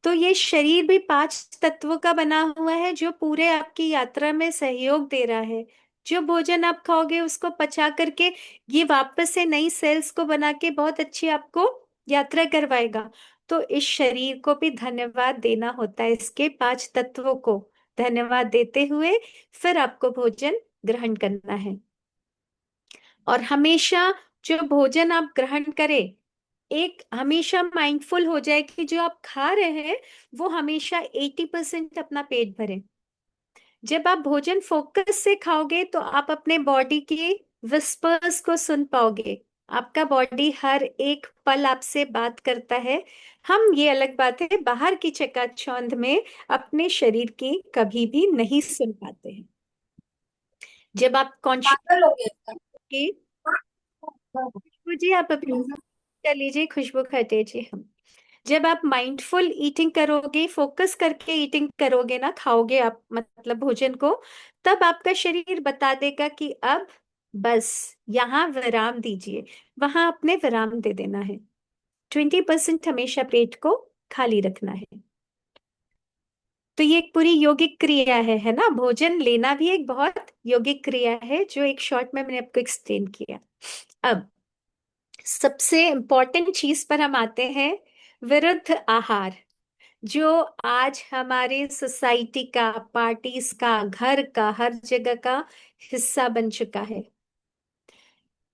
तो ये शरीर भी पांच तत्वों का बना हुआ है, जो पूरे आपकी यात्रा में सहयोग दे रहा है। जो भोजन आप खाओगे उसको पचा करके ये वापस से नई सेल्स को बना के बहुत अच्छी आपको यात्रा करवाएगा। तो इस शरीर को भी धन्यवाद देना होता है, इसके पांच तत्वों को धन्यवाद देते हुए फिर आपको भोजन ग्रहण करना है। और हमेशा जो भोजन आप ग्रहण करें, एक हमेशा माइंडफुल हो जाए कि जो आप खा रहे हैं वो हमेशा 80% अपना पेट भरे। जब आप भोजन फोकस से खाओगे तो आप अपने बॉडी के विस्पर्स को सुन पाओगे। आपका बॉडी हर एक पल आपसे बात करता है। हम, ये अलग बात है, बाहर की चकाचौंध में अपने शरीर की कभी भी नहीं सुन पाते हैं। जब आप कॉन्शियस, खुशबू जी आप अभी कर लीजिए, खुशबू खटे जी। हम, जब आप माइंडफुल ईटिंग करोगे, फोकस करके ईटिंग करोगे ना, खाओगे आप मतलब भोजन को, तब आपका शरीर बता देगा कि अब बस यहाँ विराम दीजिए। वहां अपने विराम दे देना है। 20% हमेशा पेट को खाली रखना है। तो ये एक पूरी यौगिक क्रिया है ना? भोजन लेना भी एक बहुत यौगिक क्रिया है, जो एक शॉर्ट में मैंने आपको एक्सप्लेन किया। अब सबसे इंपॉर्टेंट चीज पर हम आते हैं, विरुद्ध आहार, जो आज हमारे सोसाइटी का, पार्टीज का, घर का, हर जगह का हिस्सा बन चुका है।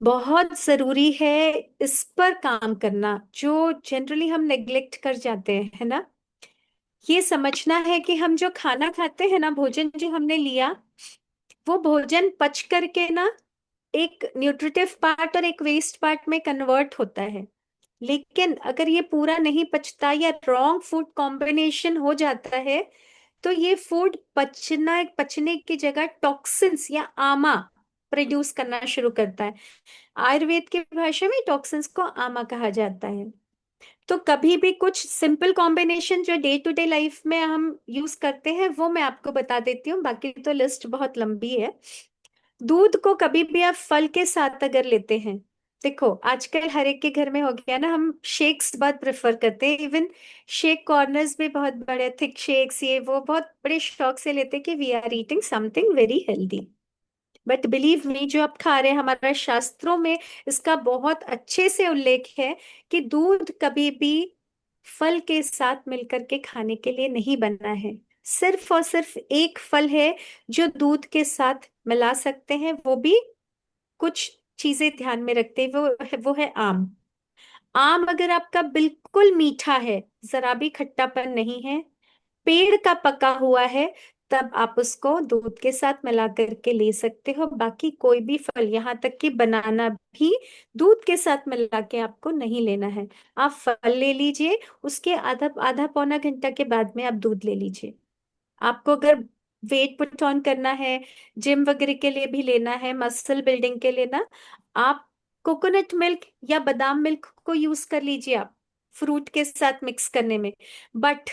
बहुत जरूरी है इस पर काम करना, जो जनरली हम नेग्लेक्ट कर जाते हैं, है ना? ये समझना है कि हम जो खाना खाते हैं ना, भोजन जो हमने लिया, वो भोजन पच करके ना एक न्यूट्रिटिव पार्ट और एक वेस्ट पार्ट में कन्वर्ट होता है। लेकिन अगर ये पूरा नहीं पचता या रॉन्ग फूड कॉम्बिनेशन हो जाता है तो ये फूड पचने की जगह टॉक्सिन्स या आमा प्रोड्यूस करना शुरू करता है। आयुर्वेद की भाषा में टॉक्सिन्स को आमा कहा जाता है। तो कभी भी कुछ सिंपल कॉम्बिनेशन जो डे टू डे लाइफ में हम यूज करते हैं वो मैं आपको बता देती हूँ, बाकी तो लिस्ट बहुत लंबी है। दूध को कभी भी आप फल के साथ अगर लेते हैं, देखो आजकल हर एक के घर में हो गया ना, हम शेक्स बहुत प्रेफर करते हैं। इवन शेक कॉर्नर्स भी बहुत बड़े थिक शेक्स ये वो बहुत बड़े शौक से लेते हैं कि we are eating something very healthy. But believe me, जो आप खा रहे हैं, हमारा शास्त्रों में इसका बहुत अच्छे से उल्लेख है कि दूध कभी भी फल के साथ मिलकर के खाने के लिए नहीं बना है। सिर्फ और सिर्फ एक फल है जो दूध के साथ मिला सकते हैं, वो भी कुछ चीजें ध्यान में रखते हैं। वो है आम। आम अगर आपका बिल्कुल मीठा है, जरा भी खट्टापन नहीं है, पेड़ का पका हुआ है, तब आप उसको दूध के साथ मिला करके ले सकते हो। बाकी कोई भी फल, यहाँ तक कि बनाना भी दूध के साथ मिला के आपको नहीं लेना है। आप फल ले लीजिए, उसके आधा आधा पौना घंटा के बाद में आप दूध ले लीजिए। आपको अगर वेट पुट ऑन करना है, जिम वगैरह के लिए भी लेना है, मसल बिल्डिंग के लिए ना, आप कोकोनट मिल्क या बादाम मिल्क को यूज कर लीजिए आप फ्रूट के साथ मिक्स करने में। बट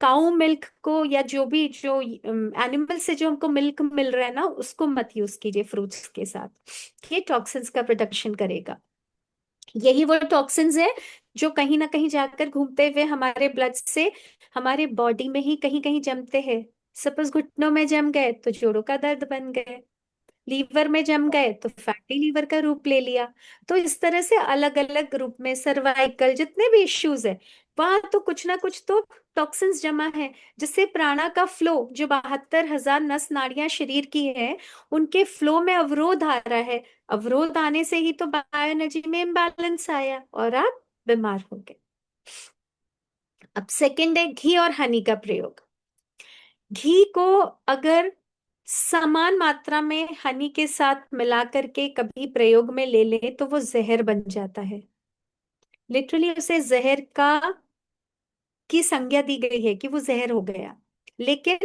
काऊ मिल्क को या जो एनिमल से जो हमको मिल्क मिल रहा है ना, उसको मत यूज कीजिए फ्रूट्स के साथ। ये टॉक्सिन्स का प्रोडक्शन करेगा। यही वो टॉक्सिन्स है जो कहीं ना कहीं जाकर घूमते हुए हमारे ब्लड से हमारे बॉडी में ही कहीं कहीं जमते हैं। सपोज घुटनों में जम गए तो जोड़ों का दर्द बन गए, लीवर में जम गए तो फैटी लीवर का रूप ले लिया। तो इस तरह से अलग अलग रूप में सर्वाइकल जितने भी इश्यूज है, वहां तो कुछ ना कुछ तो टॉक्सिन्स जमा है, जिससे प्राणा का फ्लो, जो 72,000 नस नाड़ियां शरीर की है, उनके फ्लो में अवरोध आ रहा है। अवरोध आने से ही तो बायो एनर्जी में इम्बैलेंस आया और आप बीमार हो गए। अब सेकंड है घी और हनी का प्रयोग। घी को अगर समान मात्रा में हनी के साथ मिला करके कभी प्रयोग में ले ले तो वो जहर बन जाता है। लिटरली उसे जहर की संज्ञा दी गई है कि वो जहर हो गया। लेकिन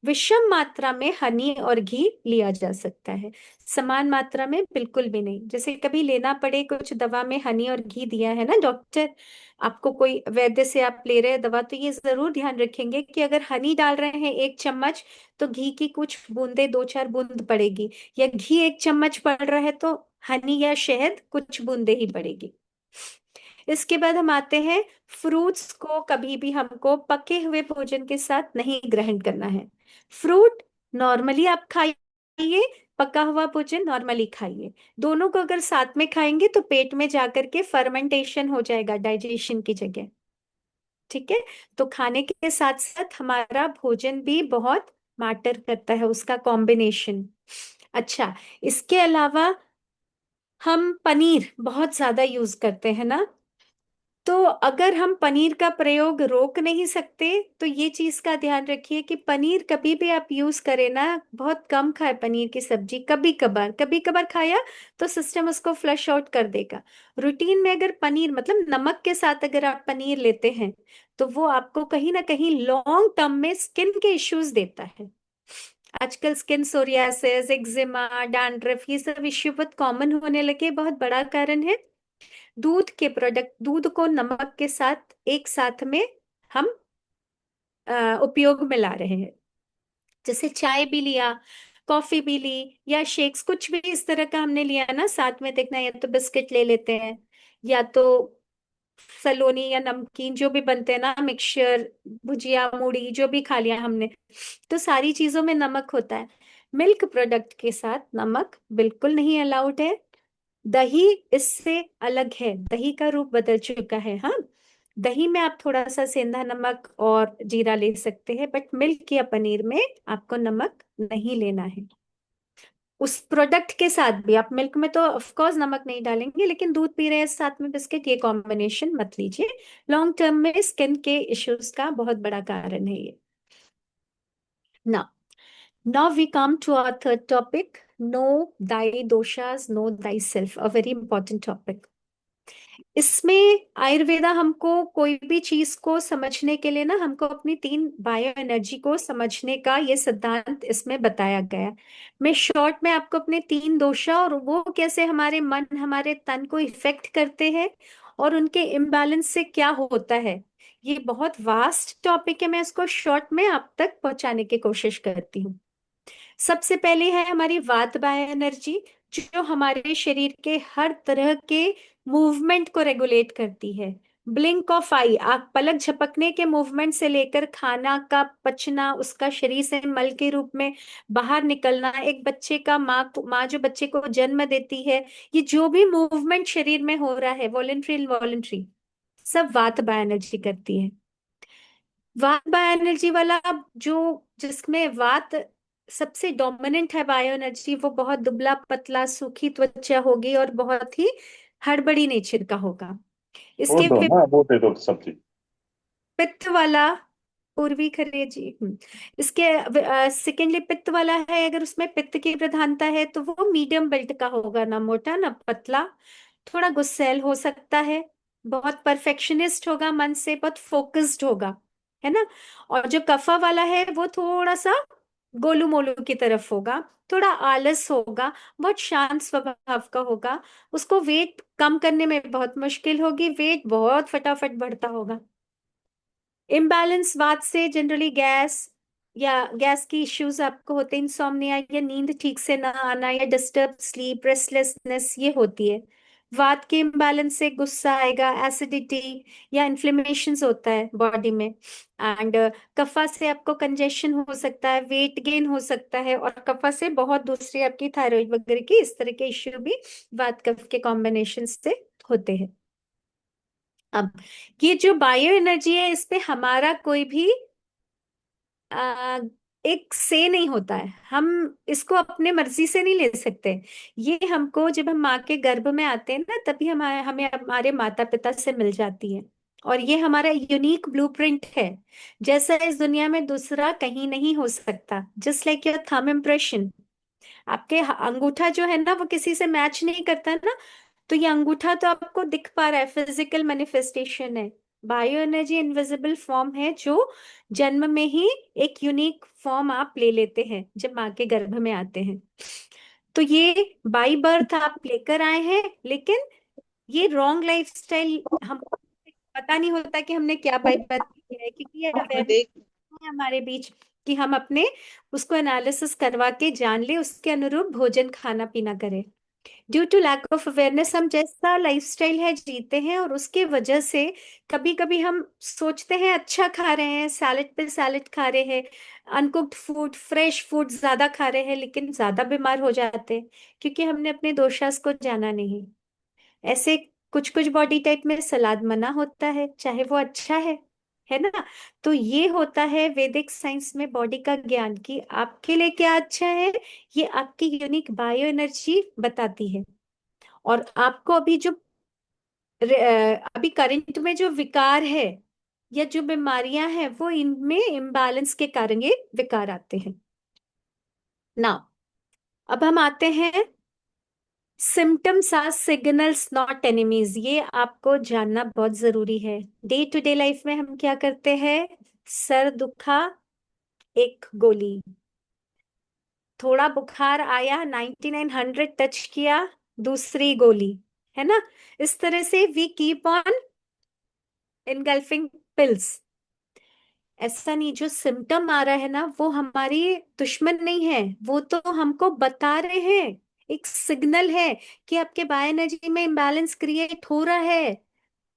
विषम मात्रा में हनी और घी लिया जा सकता है, समान मात्रा में बिल्कुल भी नहीं। जैसे कभी लेना पड़े कुछ दवा में हनी और घी दिया है ना डॉक्टर, आपको कोई वैद्य से आप ले रहे हैं दवा, तो ये जरूर ध्यान रखेंगे कि अगर हनी डाल रहे हैं 1 चम्मच, तो घी की कुछ बूंदे 2-4 बूंद पड़ेगी, या घी 1 चम्मच पड़ रहा है तो हनी या शहद कुछ बूंदे ही पड़ेगी। इसके बाद हम आते हैं, फ्रूट्स को कभी भी हमको पके हुए भोजन के साथ नहीं ग्रहण करना है। फ्रूट नॉर्मली आप खाइए, पका हुआ भोजन नॉर्मली खाइए। दोनों को अगर साथ में खाएंगे तो पेट में जाकर के फर्मेंटेशन हो जाएगा डाइजेशन की जगह। ठीक है, तो खाने के साथ साथ हमारा भोजन भी बहुत मैटर करता है, उसका कॉम्बिनेशन। अच्छा, इसके अलावा हम पनीर बहुत ज्यादा यूज करते हैं ना, तो अगर हम पनीर का प्रयोग रोक नहीं सकते तो ये चीज का ध्यान रखिए कि पनीर कभी भी आप यूज करें ना, बहुत कम खाए पनीर की सब्जी। कभी कभार खाया तो सिस्टम उसको फ्लश आउट कर देगा। रूटीन में अगर पनीर, मतलब नमक के साथ अगर आप पनीर लेते हैं, तो वो आपको कहीं ना कहीं लॉन्ग टर्म में स्किन के इश्यूज देता है। आजकल स्किन सोरियासिस, एक्जिमा, डैंड्रफ, ये सब इश्यू बहुत कॉमन होने लगे। बहुत बड़ा कारण है दूध के प्रोडक्ट, दूध को नमक के साथ एक साथ में हम उपयोग में ला रहे हैं। जैसे चाय भी लिया, कॉफी भी ली, या शेक्स कुछ भी इस तरह का हमने लिया ना साथ में, देखना या तो बिस्किट ले लेते हैं, या तो सलोनी या नमकीन जो भी बनते हैं ना, मिक्सचर, भुजिया, मूढ़ी, जो भी खा लिया हमने, तो सारी चीजों में नमक होता है। मिल्क प्रोडक्ट के साथ नमक बिल्कुल नहीं अलाउड है। दही इससे अलग है, दही का रूप बदल चुका है। हाँ, दही में आप थोड़ा सा सेंधा नमक और जीरा ले सकते हैं, बट मिल्क या पनीर में आपको नमक नहीं लेना है। उस प्रोडक्ट के साथ भी आप, मिल्क में तो ऑफ कोर्स नमक नहीं डालेंगे, लेकिन दूध पी रहे हैं साथ में बिस्किट, ये कॉम्बिनेशन मत लीजिए। लॉन्ग टर्म में स्किन के इश्यूज का बहुत बड़ा कारण है ये। ना, now we come to our third topic, know thy doshas, know thy self, a very important topic. इसमें आयुर्वेदा हमको कोई भी चीज को समझने के लिए ना, हमको अपनी 3 बायो एनर्जी को समझने का ये सिद्धांत इसमें बताया गया है। मैं शॉर्ट में आपको अपने 3 दोषा और वो कैसे हमारे मन हमारे तन को इफेक्ट करते हैं और उनके इम्बैलेंस से क्या होता है, ये बहुत वास्ट टॉपिक है, मैं इसको शॉर्ट में आप तक पहुंचाने की कोशिश करती हूँ। सबसे पहले है हमारी वात बाह्य एनर्जी, जो हमारे शरीर के हर तरह के मूवमेंट को रेगुलेट करती है। ब्लिंक ऑफ आई, आंख पलक झपकने के मूवमेंट से लेकर खाना का पचना, उसका शरीर से मल के रूप में बाहर निकलना, एक बच्चे का माँ जो बच्चे को जन्म देती है, ये जो भी मूवमेंट शरीर में हो रहा है, वॉलेंट्री इनवॉलेंट्री, सब वात बाह्य एनर्जी करती है। वात बायो एनर्जी वाला जो, जिसमें वात सबसे डोमिनेंट है बायो एनर्जी, वो बहुत दुबला पतला सूखी त्वचा होगी और बहुत ही हड़बड़ी नेचर का होगा। वो इसके दो विप- ना, वो दे दो सब्जी। पित्त वाला, पूर्वी खरे जी, इसके सेकेंडली पित्त वाला है, अगर उसमें पित्त की प्रधानता है तो वो मीडियम बिल्ट का होगा, ना मोटा ना पतला, थोड़ा गुस्सैल हो सकता है, बहुत परफेक्शनिस्ट होगा, मन से बहुत फोकस्ड होगा, है ना। और जो कफा वाला है वो थोड़ा सा गोलू मोलू की तरफ होगा, थोड़ा आलस होगा, बहुत शांत स्वभाव का होगा, उसको वेट कम करने में बहुत मुश्किल होगी, वेट बहुत फटाफट बढ़ता होगा। इम्बैलेंस बात से जनरली गैस या गैस की इश्यूज आपको होते हैं, इंसोम्निया या नींद ठीक से ना आना या डिस्टर्ब स्लीप, रेस्टलेसनेस, ये होती है। वात के इम्बैलेंस से गुस्सा आएगा, एसिडिटी या इन्फ्लेमेशन होता है बॉडी में। एंड कफा से आपको कंजेशन हो सकता है, वेट गेन हो सकता है, और कफा से बहुत दूसरी आपकी थायराइड वगैरह की इस तरह के इश्यू भी वात कफ के कॉम्बिनेशन से होते हैं। अब ये जो बायो एनर्जी है, इस पे हमारा कोई भी आ, एक से नहीं होता है, हम इसको अपने मर्जी से नहीं ले सकते। ये हमको जब हम माँ के गर्भ में आते हैं ना, तभी हमें हमारे माता पिता से मिल जाती है, और ये हमारा यूनिक ब्लूप्रिंट है, जैसा इस दुनिया में दूसरा कहीं नहीं हो सकता। Just like your thumb impression, आपके अंगूठा जो है ना वो किसी से मैच नहीं करता ना, तो ये अंगूठा तो आपको दिख पा रहा है, फिजिकल मैनिफेस्टेशन है। बायो एनर्जी इनविजिबल फॉर्म है, जो जन्म में ही एक यूनिक फॉर्म आप ले लेते हैं जब माँ के गर्भ में आते हैं। तो ये बाई बर्थ आप लेकर आए हैं, लेकिन ये रॉन्ग लाइफस्टाइल, हम पता नहीं होता कि हमने क्या बाई बर्थ किया है, क्योंकि ये अवेयरनेस है हमारे बीच कि हम अपने उसको एनालिसिस करवा के जान ले, उसके अनुरूप भोजन खाना पीना करें। Due to lack of awareness हम जैसा लाइफस्टाइल है जीते हैं, और उसके वजह से कभी कभी हम सोचते हैं अच्छा खा रहे हैं, सैलेड पे सैलेड खा रहे हैं, अनकुक्ड फूड फ्रेश फूड ज्यादा खा रहे हैं, लेकिन ज्यादा बीमार हो जाते हैं क्योंकि हमने अपने दोषास को जाना नहीं। ऐसे कुछ कुछ बॉडी टाइप में सलाद मना होता है, चाहे वो अच्छा है ना। तो ये होता है वैदिक साइंस में बॉडी का ज्ञान, कि आपके लिए क्या अच्छा है, ये आपकी यूनिक बायो एनर्जी बताती है। और आपको अभी जो अभी करंट में जो विकार है या जो बीमारियां हैं, वो इनमें इम्बैलेंस के कारण ये विकार आते हैं ना। अब हम आते हैं, symptoms are signals not enemies, ये आपको जानना बहुत जरूरी है। डे टू डे लाइफ में हम क्या करते हैं, सर दुखा, एक गोली, थोड़ा बुखार आया, 9900 टच किया, दूसरी गोली, है ना। इस तरह से we keep on engulfing pills. ऐसा नहीं, जो सिम्टम आ रहा है ना वो हमारी दुश्मन नहीं है, वो तो हमको बता रहे हैं, एक सिग्नल है कि आपके बायो एनर्जी में इम्बैलेंस क्रिएट हो रहा है,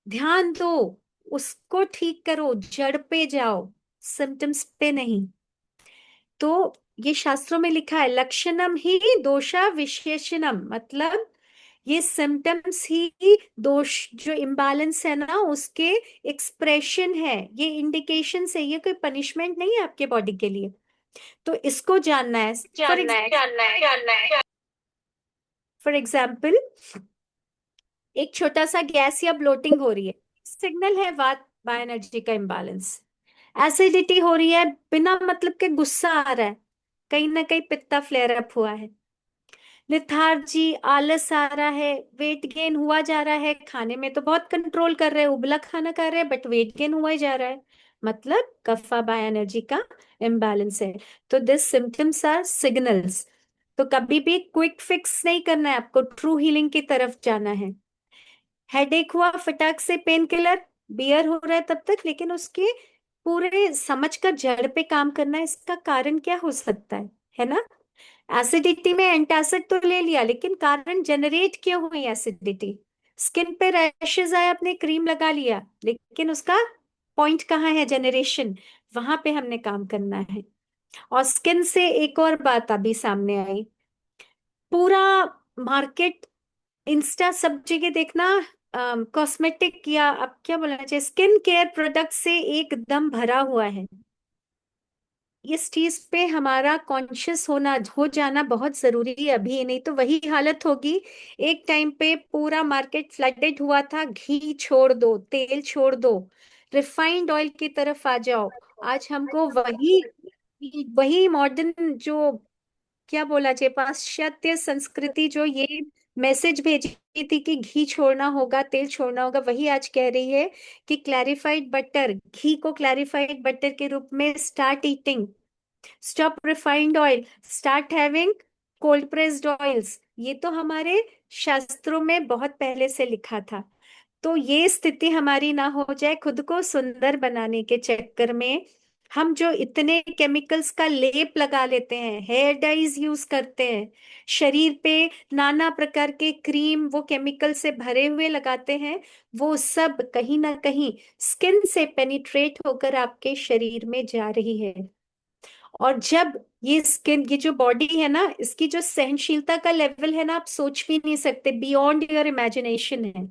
ध्यान दो, उसको ठीक करो, जड़ पे जाओ, सिम्टम्स पे नहीं। तो ये शास्त्रों में लिखा है, लक्षणम ही दोषा विशेषणम, मतलब ये सिम्टम्स ही दोष, जो इम्बैलेंस है ना उसके एक्सप्रेशन है, ये इंडिकेशन है, ये कोई पनिशमेंट नहीं है आपके बॉडी के लिए। तो इसको जानना है। फॉर एग्जाम्पल, एक छोटा सा गैस या ब्लोटिंग हो रही है, सिग्नल है वात बायो एनर्जी का इम्बैलेंस। एसिडिटी हो रही है, बिना मतलब के गुस्सा आ रहा है, कहीं ना कहीं पित्ता फ्लेयर अप हुआ है। लिथार्जी, आलस आ रहा है, वेट गेन हुआ जा रहा है, खाने में तो बहुत कंट्रोल कर रहे हैं, उबला खाना खा रहे हैं बट वेट गेन हुआ ही जा रहा है, मतलब कफा बाय एनर्जी का इम्बैलेंस है। तो दिस सिम्टम्स आर सिग्नल्स। तो कभी भी क्विक फिक्स नहीं करना है, आपको ट्रू हीलिंग की तरफ जाना है। हेडेक हुआ, फटाक से पेन किलर बियर हो रहा है तब तक, लेकिन उसके पूरे समझ कर जड़ पे काम करना है, इसका कारण क्या हो सकता है ना। एसिडिटी में एंटासिड तो ले लिया, लेकिन कारण जनरेट क्यों हुई एसिडिटी। स्किन पे रैशेज आए, आपने क्रीम लगा लिया, लेकिन उसका पॉइंट कहाँ है, जनरेशन, वहां पे हमने काम करना है। और स्किन से एक और बात अभी सामने आई, पूरा मार्केट, इंस्टा सब जगह देखना, कॉस्मेटिक या अब क्या बोलना चाहिए, स्किन केयर प्रोडक्ट से एकदम भरा हुआ है। इस चीज पे हमारा कॉन्शियस हो जाना बहुत जरूरी है अभी, नहीं तो वही हालत होगी। एक टाइम पे पूरा मार्केट फ्लडेड हुआ था, घी छोड़ दो, तेल छोड़ दो, रिफाइंड ऑयल की तरफ आ जाओ। आज हमको वही वही मॉडर्न जो क्या बोला जाए, पाश्चात्य संस्कृति जो ये मैसेज भेजी थी कि घी छोड़ना होगा, तेल छोड़ना होगा, वही आज कह रही है कि क्लैरिफाइड बटर, घी को क्लैरिफाइड बटर के रूप में start eating, stop refined oil, start having cold pressed oils. ये तो हमारे शास्त्रों में बहुत पहले से लिखा था। तो ये स्थिति हमारी ना हो जाए, खुद को सुंदर बनाने के चक्कर में हम जो इतने केमिकल्स का लेप लगा लेते हैं, हेयर डाइज यूज करते हैं, शरीर पे नाना प्रकार के क्रीम वो केमिकल से भरे हुए लगाते हैं, वो सब कहीं ना कहीं स्किन से पेनिट्रेट होकर आपके शरीर में जा रही है। और जब ये स्किन, ये जो बॉडी है ना, इसकी जो सहनशीलता का लेवल है ना, आप सोच भी नहीं सकते, बियॉन्ड योर इमेजिनेशन है।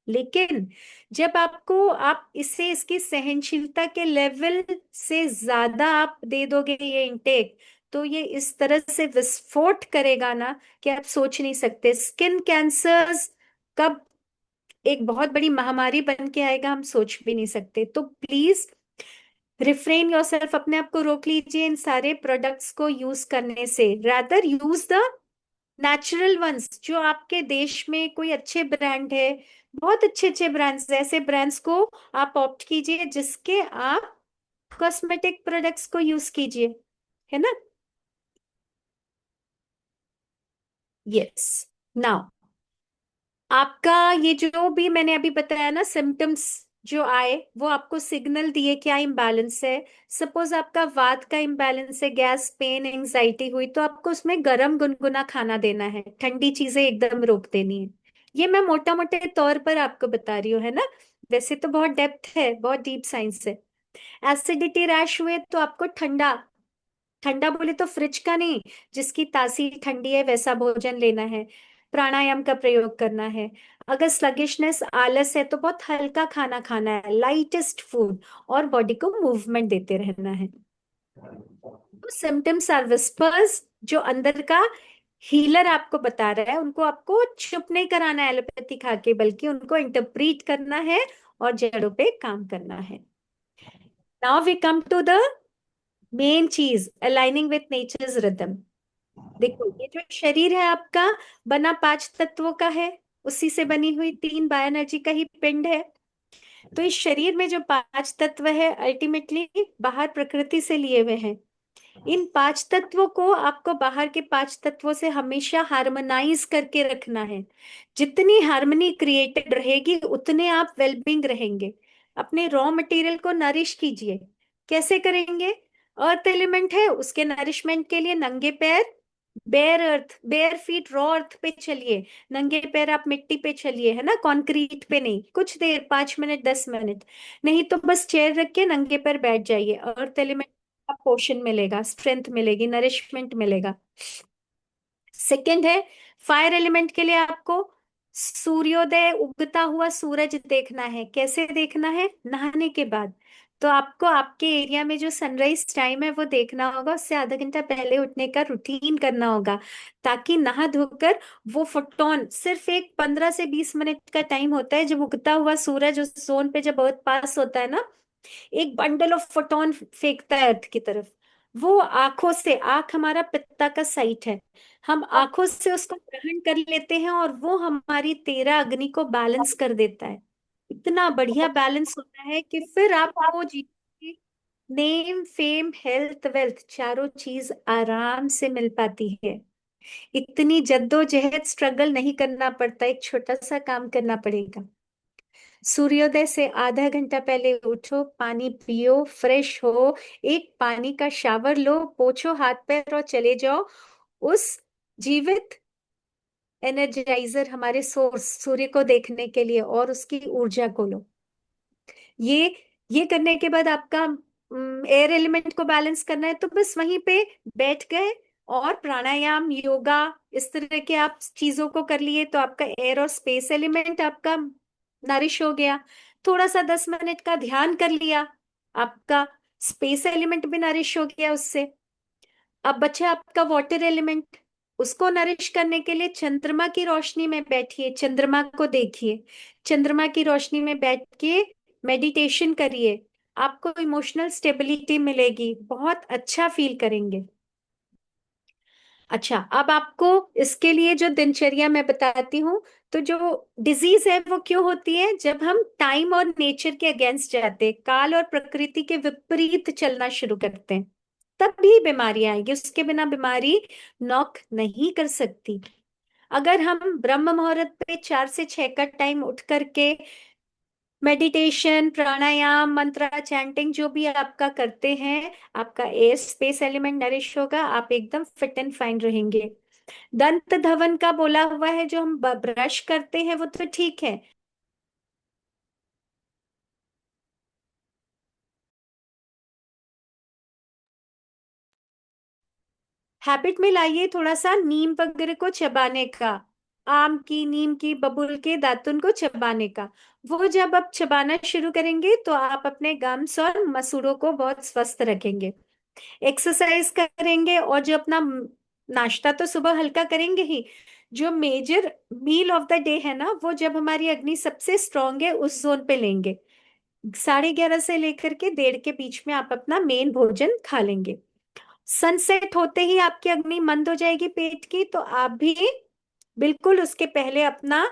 लेकिन जब आपको, आप इसे, इसकी सहनशीलता के लेवल से ज्यादा आप दे दोगे ये इनटेक, तो ये इस तरह से विस्फोट करेगा ना कि आप सोच नहीं सकते। स्किन कैंसर्स कब एक बहुत बड़ी महामारी बन के आएगा, हम सोच भी नहीं सकते। तो प्लीज रिफ्रेन योरसेल्फ, अपने आप को रोक लीजिए इन सारे प्रोडक्ट्स को यूज करने से। Rather use the natural ones, जो आपके देश में कोई अच्छे ब्रांड है, बहुत अच्छे अच्छे ब्रांड्स, ऐसे ब्रांड्स को आप ऑप्ट कीजिए जिसके आप कॉस्मेटिक प्रोडक्ट्स को यूज कीजिए, है ना। यस, नाउ आपका ये जो भी मैंने अभी बताया ना, सिम्टम्स जो आए, वो आपको सिग्नल दिए क्या इम्बैलेंस है। सपोज आपका वात का इम्बैलेंस है, गैस, पेन, एंजाइटी हुई, तो आपको उसमें गरम गुनगुना खाना देना है, ठंडी चीजें एकदम रोक देनी है। ये मैं मोटा मोटे तौर पर आपको बता रही हूँ, है ना, वैसे तो बहुत डेप्थ है, बहुत डीप साइंस है। एसिडिटी रैश हुए तो आपको ठंडा, ठंडा बोले तो फ्रिज का नहीं, जिसकी तासीर ठंडी है वैसा भोजन लेना है। प्राणायाम का प्रयोग करना है। अगर स्लगिशनेस, आलस है, तो बहुत हल्का खाना खाना है, लाइटेस्ट फूड, और बॉडी को मूवमेंट देते रहना है। तो सिम्टम्स आर विस्पर्स, जो अंदर का हीलर आपको बता रहा है, उनको आपको चुप नहीं कराना है एलोपैथी खा के, बल्कि उनको इंटरप्रीट करना है और जड़ों पे काम करना है। Now we come to the main चीज, अलाइनिंग विथ नेचर्स रिदम। देखो, ये जो शरीर है आपका, बना 5 तत्वों का है, उसी से बनी हुई 3 बायोएनर्जी का ही पिंड है। तो इस शरीर में जो 5 तत्व है, अल्टीमेटली बाहर प्रकृति से लिए हुए हैं। इन 5 तत्वों को आपको बाहर के 5 तत्वों से हमेशा हार्मोनाइज करके रखना है। जितनी हार्मनी क्रिएटेड रहेगी, उतने आप वेलबींग रहेंगे। अपने रॉ मटेरियल को नरिश कीजिए। कैसे करेंगे? अर्थ एलिमेंट है, उसके नरिशमेंट के लिए नंगे पैर, बेयर अर्थ, बेयर फीट, रॉ अर्थ पे चलिए। नंगे पैर आप मिट्टी पे चलिए, है ना, कंक्रीट पे नहीं, कुछ देर, 5 मिनट, 10 मिनट, नहीं तो बस चेयर रख के नंगे पैर बैठ जाइए। अर्थ एलिमेंट का पोषण मिलेगा, स्ट्रेंथ मिलेगी, नरिशमेंट मिलेगा। सेकंड है, फायर एलिमेंट के लिए आपको सूर्योदय, उगता हुआ सूरज देखना है। कैसे देखना है? नहाने के बाद। तो आपको आपके एरिया में जो सनराइज टाइम है वो देखना होगा, उससे आधा घंटा पहले उठने का रूटीन करना होगा, ताकि नहा धोकर वो फोटोन, सिर्फ एक 15 से 20 मिनट का टाइम होता है जब उगता हुआ सूरज उस जोन पे जब अर्थ पास होता है ना, एक बंडल ऑफ फोटोन फेंकता है अर्थ की तरफ। वो आंखों से, आंख हमारा पित्ता का साइट है, हम आंखों से उसको ग्रहण कर लेते हैं और वो हमारी 13 अग्नि को बैलेंस कर देता है। इतना बढ़िया बैलेंस होता है कि फिर आपको जीवन की नेम, फेम, हेल्थ, वेल्थ, चारों चीज आराम से मिल पाती है। इतनी जद्दोजहद, स्ट्रगल नहीं करना पड़ता, एक छोटा सा काम करना पड़ेगा। सूर्योदय से आधा घंटा पहले उठो, पानी पियो, फ्रेश हो, एक पानी का शावर लो, पोछो हाथ पैर और चले जाओ उस जीवित एनर्जाइजर, हमारे सोर्स सूर्य को देखने के लिए, और उसकी ऊर्जा को लो। ये ये करने के बाद आपका एयर एलिमेंट को बैलेंस करना है, तो बस वहीं पे बैठ गए और प्राणायाम, योगा, इस तरह के आप चीजों को कर लिए तो आपका एयर और स्पेस एलिमेंट आपका नरिश हो गया। थोड़ा सा 10 मिनट का ध्यान कर लिया, आपका स्पेस एलिमेंट भी नरिश हो गया उससे। अब बचा आपका वाटर एलिमेंट, उसको नरिश करने के लिए चंद्रमा की रोशनी में बैठिए, चंद्रमा को देखिए, चंद्रमा की रोशनी में बैठ के मेडिटेशन करिए, आपको इमोशनल स्टेबिलिटी मिलेगी, बहुत अच्छा फील करेंगे। अच्छा, अब आपको इसके लिए जो दिनचर्या मैं बताती हूँ, तो जो डिजीज है वो क्यों होती है? जब हम टाइम और नेचर के अगेंस्ट जाते हैं, काल और प्रकृति के विपरीत चलना शुरू करते हैं, तब भी बीमारी आएगी। उसके बिना बीमारी नॉक नहीं कर सकती। अगर हम ब्रह्म मुहूर्त पे 4 से 6 का टाइम उठ करके मेडिटेशन, प्राणायाम, मंत्रा चैंटिंग जो भी आपका करते हैं, आपका एयर स्पेस एलिमेंट नरिश होगा, आप एकदम फिट एंड फाइन रहेंगे। दंत धवन का बोला हुआ है, जो हम ब्रश करते हैं वो तो ठीक है, हैबिट में लाइए थोड़ा सा नीम वगैरह को चबाने का, आम की, नीम की, बबूल के दातुन को चबाने का। वो जब आप चबाना शुरू करेंगे तो आप अपने गम्स और मसूड़ों को बहुत स्वस्थ रखेंगे। एक्सरसाइज करेंगे और जो अपना नाश्ता तो सुबह हल्का करेंगे ही, जो major meal of the day है ना, वो जब हमारी अग्नि सबसे स्ट्रांग है उस जोन पे लेंगे। 11:30 से लेकर के 1:30 के बीच में आप अपना मेन भोजन खा लेंगे। सनसेट होते ही आपकी अग्नि मंद हो जाएगी पेट की, तो आप भी बिल्कुल उसके पहले अपना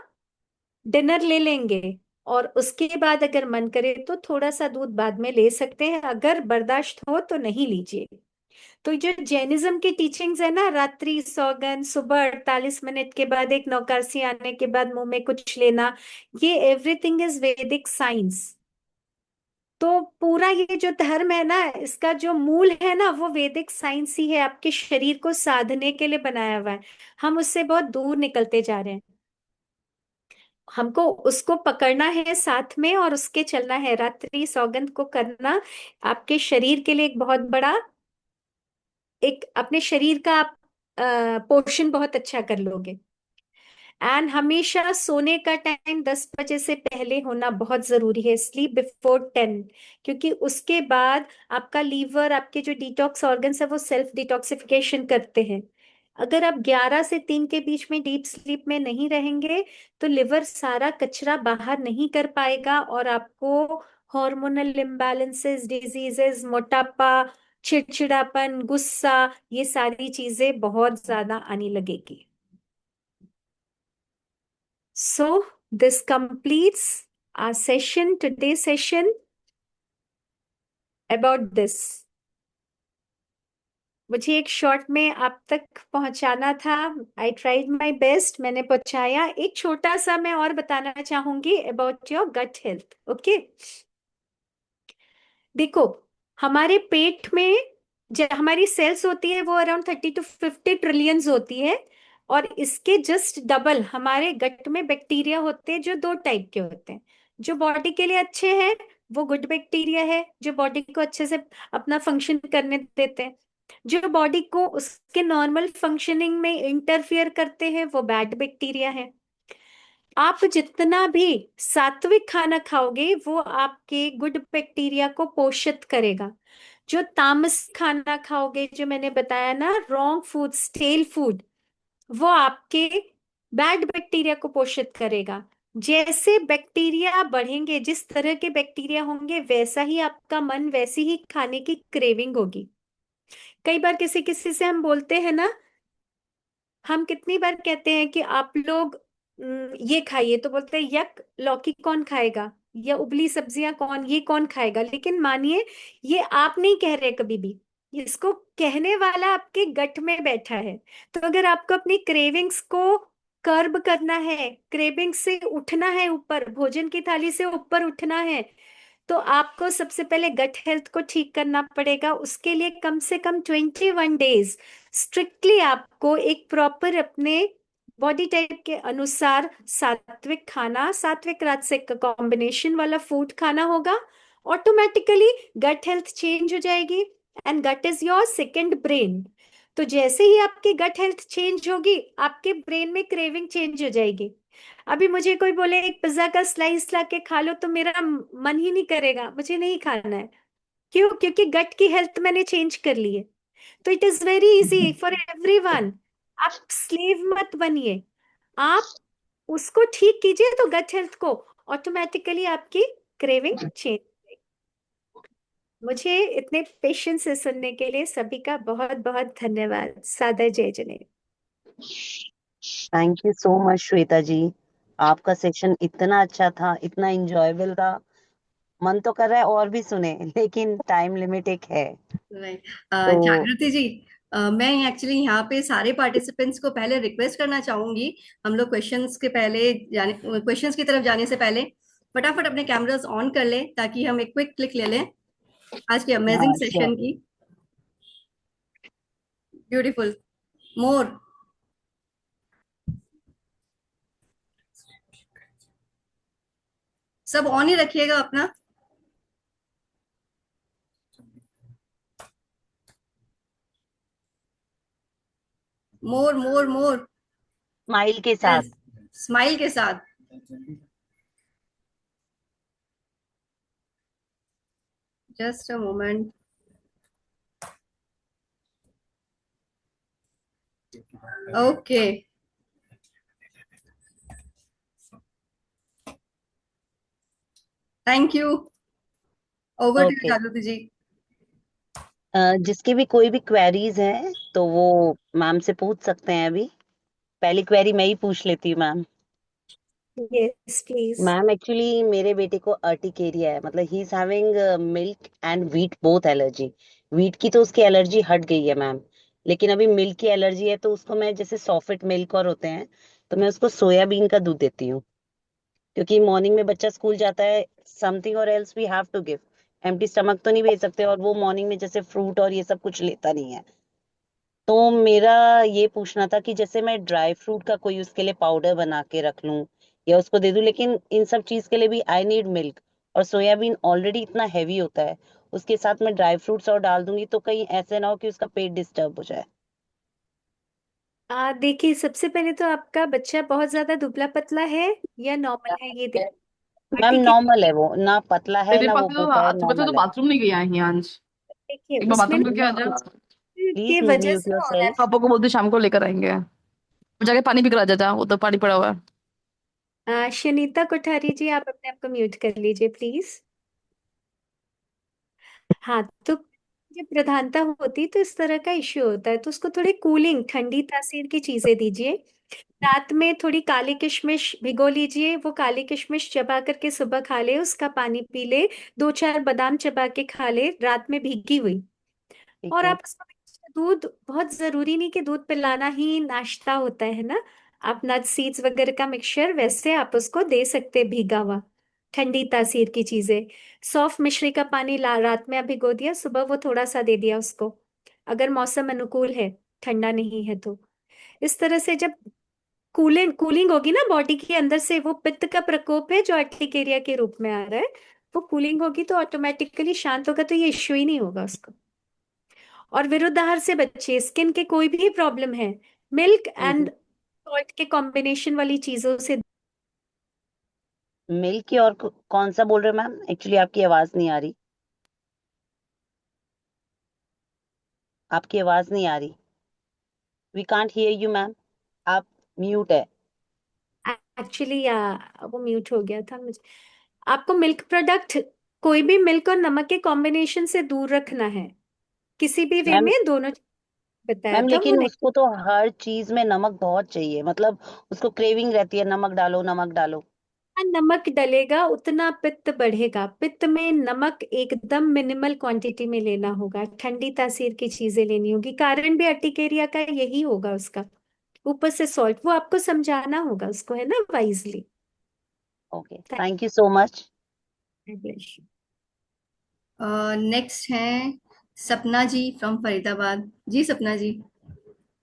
डिनर ले लेंगे। और उसके बाद अगर मन करे तो थोड़ा सा दूध बाद में ले सकते हैं, अगर बर्दाश्त हो तो नहीं लीजिए। तो जो जैनिज्म की टीचिंग्स है ना, रात्रि सौगंध, सुबह 48 मिनट के बाद एक नौकासी आने के बाद मुंह में कुछ लेना, ये एवरीथिंग इज वैदिक साइंस। तो पूरा ये जो धर्म है ना, इसका जो मूल है ना, वो वैदिक साइंस ही है, आपके शरीर को साधने के लिए बनाया हुआ है। हम उससे बहुत दूर निकलते जा रहे हैं, हमको उसको पकड़ना है साथ में और उसके चलना है। रात्रि सौगंध को करना आपके शरीर के लिए एक बहुत बड़ा, एक अपने शरीर का आप पोषण बहुत अच्छा कर लोगे। एंड हमेशा सोने का टाइम 10 बजे से पहले होना बहुत जरूरी है, स्लीप बिफोर 10, क्योंकि उसके बाद आपका लीवर, आपके जो डिटॉक्स ऑर्गन्स है वो सेल्फ डिटॉक्सिफिकेशन करते हैं। अगर आप 11 से 3 के बीच में डीप स्लीप में नहीं रहेंगे तो लिवर सारा कचरा बाहर नहीं कर पाएगा और आपको हार्मोनल इम्बैलेंसेस, डिजीजेस, मोटापा, चिड़चिड़ापन, गुस्सा, ये सारी चीजें बहुत ज्यादा आने लगेगी। So this completes our session, today's session about this. मुझे एक शॉर्ट में आप तक पहुंचाना था, आई ट्राइड माई बेस्ट, मैंने पहुंचाया। एक छोटा सा मैं और बताना चाहूंगी about your gut health. Okay, देखो, हमारे पेट में जो हमारी सेल्स होती है वो अराउंड 30 to 50 ट्रिलियंस होती है, और इसके जस्ट डबल हमारे गट में बैक्टीरिया होते हैं, जो 2 टाइप के होते हैं। जो बॉडी के लिए अच्छे हैं वो गुड बैक्टीरिया है, जो बॉडी को अच्छे से अपना फंक्शन करने देते हैं। जो बॉडी को उसके नॉर्मल फंक्शनिंग में इंटरफियर करते हैं वो बैड बैक्टीरिया है। आप जितना भी सात्विक खाना खाओगे वो आपके गुड बैक्टीरिया को पोषित करेगा। जो तामस खाना खाओगे, जो मैंने बताया ना, रॉन्ग फूड, स्टेल फूड, वो आपके बैड बैक्टीरिया को पोषित करेगा। जैसे बैक्टीरिया बढ़ेंगे, जिस तरह के बैक्टीरिया होंगे, वैसा ही आपका मन, वैसी ही खाने की क्रेविंग होगी। कई बार किसी किसी से हम बोलते हैं ना, हम कितनी बार कहते हैं कि आप लोग ये खाइए, तो बोलते हैं यक, लौकी कौन खाएगा, या उबली सब्जियां कौन, ये कौन खाएगा। लेकिन मानिए, ये आप नहीं कह रहे कभी भी, इसको कहने वाला आपके गट में बैठा है। तो अगर आपको अपनी क्रेविंग्स को कर्ब करना है, क्रेविंग्स से उठना है, ऊपर भोजन की थाली से ऊपर उठना है, तो आपको सबसे पहले गट हेल्थ को ठीक करना पड़ेगा। उसके लिए कम से कम 21 डेज स्ट्रिक्टली आपको एक प्रॉपर अपने बॉडी टाइप के अनुसार सात्विक खाना, सात्विक राजसिक कॉम्बिनेशन वाला फूड खाना होगा। ऑटोमेटिकली गट हेल्थ चेंज हो जाएगी, and gut is your second brain. तो जैसे ही आपकी गट हेल्थ चेंज होगी, आपके ब्रेन में क्रेविंग चेंज हो जाएगी। अभी मुझे कोई बोले एक पिज्जा का स्लाइस ला के खा लो, तो मेरा मन ही नहीं करेगा, मुझे नहीं खाना है। क्यों? क्योंकि गट की हेल्थ मैंने चेंज कर ली है। तो it is very easy for everyone. आप स्लेव मत बनिए, आप उसको ठीक कीजिए, तो गट हेल्थ को ऑटोमेटिकली आपकी क्रेविंग चेंज। मुझे इतने पेशेंस से सुनने के लिए सभी का बहुत बहुत धन्यवाद। सादर जय जनेऊ। Thank you so much Shweta ji. आपका सेशन इतना अच्छा था, इतना इंजॉयबल था, मन तो कर रहा है और भी सुने, लेकिन टाइम लिमिट एक है। राइट। तो जागृति जी, मैं एक्चुअली यहाँ पे सारे पार्टिसिपेंट्स को पहले रिक्वेस्ट करना चाहूंगी, हम लोग क्वेश्चंस के पहले जाने, क्वेश्चंस की तरफ जाने से पहले फटाफट अपने कैमरास ऑन कर लें, ताकि हम एक क्विक क्लिक ले लें आज के अमेजिंग हाँ सेशन श्योर। की। ब्यूटीफुल। मोर। सब ऑन ही रखिएगा अपना। मोर मोर मोर। स्माइल के साथ। यस, स्माइल के साथ। Just a moment. Okay. Thank you. Over to you okay. Jagriti ji. जिसकी भी कोई भी क्वेरीज हैं तो वो मैम से पूछ सकते हैं अभी। पहली क्वेरी मैं ही पूछ लेती हूँ ma'am. Yes please. Ma'am actually मेरे बेटे को अर्टिकेरिया है, मतलब he is having milk and wheat both allergy. Wheat की तो उसकी एलर्जी हट गई है मैम, लेकिन अभी मिल्क की एलर्जी है। तो उसको मैं जैसे सॉफ्ट मिल्क और होते हैं, तो मैं उसको सोयाबीन का दूध देती हूँ, क्योंकि मॉर्निंग में बच्चा स्कूल जाता है, समथिंग और else we have to give. Empty stomach तो नहीं भेज सकते, और वो मॉर्निंग में जैसे फ्रूट और ये सब कुछ लेता नहीं है। तो मेरा ये पूछना था कि जैसे मैं ड्राई फ्रूट का कोई उसके लिए पाउडर बना के रख लूं या उसको दे दूं, लेकिन इन सब चीज के लिए भी आई नीड मिल्क, और सोयाबीन ऑलरेडी इतना हैवी होता है, उसके साथ मैं ड्राई फ्रूट्स और डाल दूंगी तो कहीं ऐसे ना हो कि उसका पेट डिस्टर्ब हो जाए। देखिए, सबसे पहले तो आपका बच्चा बहुत ज्यादा दुबला पतला है या नॉर्मल है, ये देखिए। मैम ठीक है, नॉर्मल है वो, ना पतला है मेरे ना पास वो तो मोटा है, आज सुबह से तो नॉर्मल है। बाथरूम नहीं गया है आज। देखिए एक बार उसमें बाथरूम करके आ जा। प्लीज के वजह म्यूट से योर हो रहा है। सेल्फ। पापा को बोलते शाम को लेकर आएंगे। जाके पानी पी कर आ जा, वो तो पानी पड़ा हुआ है। शनीता कोठारी जी, आप अपने आप को म्यूट कर लीजिए प्लीज। हाँ, तो जब प्रधानता होती तो इस तरह का इश्यू होता है, तो उसको थोड़ी कूलिंग, ठंडी तासीर की चीजें दीजिए। रात में थोड़ी काली किशमिश भिगो लीजिए, वो काली किशमिश चबा करके सुबह खा ले, उसका पानी पी ले। 2-4 बादाम चबा के खा ले, रात में भीगी हुई। ठीक और है। आप उसको दूध, बहुत जरूरी नहीं कि दूध पिलाना ही नाश्ता होता है ना। आप नट सीड्स वगैरह का मिक्सचर वैसे आप उसको दे सकते हैं, भीगा हुआ, ठंडी तासीर की चीजें। सौंफ मिश्री का पानी ला रात में आप भिगो दिया, सुबह वो थोड़ा सा दे दिया उसको, अगर मौसम अनुकूल है, ठंडा नहीं है तो। इस तरह से जब कूलिंग कूलिंग होगी ना बॉडी के अंदर से, वो पित्त का प्रकोप है जो अर्टिकेरिया के रूप में आ रहा है, वो कूलिंग होगी तो ऑटोमेटिकली शांत होगा, तो ये इश्यू ही नहीं होगा उसको। और विरुद्ध आहार से बचिए, स्किन के कोई भी प्रॉब्लम है, मिल्क हम्म। एंड सॉल्ट के कॉम्बिनेशन वाली चीजों से। मिल्क की और कौन सा बोल रहे हो मैम? एक्चुअली आपकी आवाज नहीं आ रही, आपकी आवाज नहीं आ रही। We can't hear you ma'am, आप म्यूट है। एक्चुअली या वो म्यूट हो गया था मुझे। आपको मिल्क प्रोडक्ट, कोई भी मिल्क और नमक के कॉम्बिनेशन से दूर रखना है, किसी भी वे मैम में दोनों बताया मैम था वो लेकिन नहीं। उसको तो हर चीज में नमक बहुत चाहिए, मतलब उसको क्रेविंग रहती है, नमक डालो नमक डालो। नमक डलेगा उतना पित्त बढ़ेगा। पित्त में नमक एकदम मिनिमल क्वांटिटी में लेना होगा, ठंडी तासीर की चीजें लेनी होगी। कारण भी अर्टिकेरिया का यही होगा उसका। ऊपर से सॉल्ट, वो आपको समझाना होगा उसको, है ना, wisely. Okay, thank you so much. Next हैं सपना जी फ्रॉम फरीदाबाद। जी सपना जी।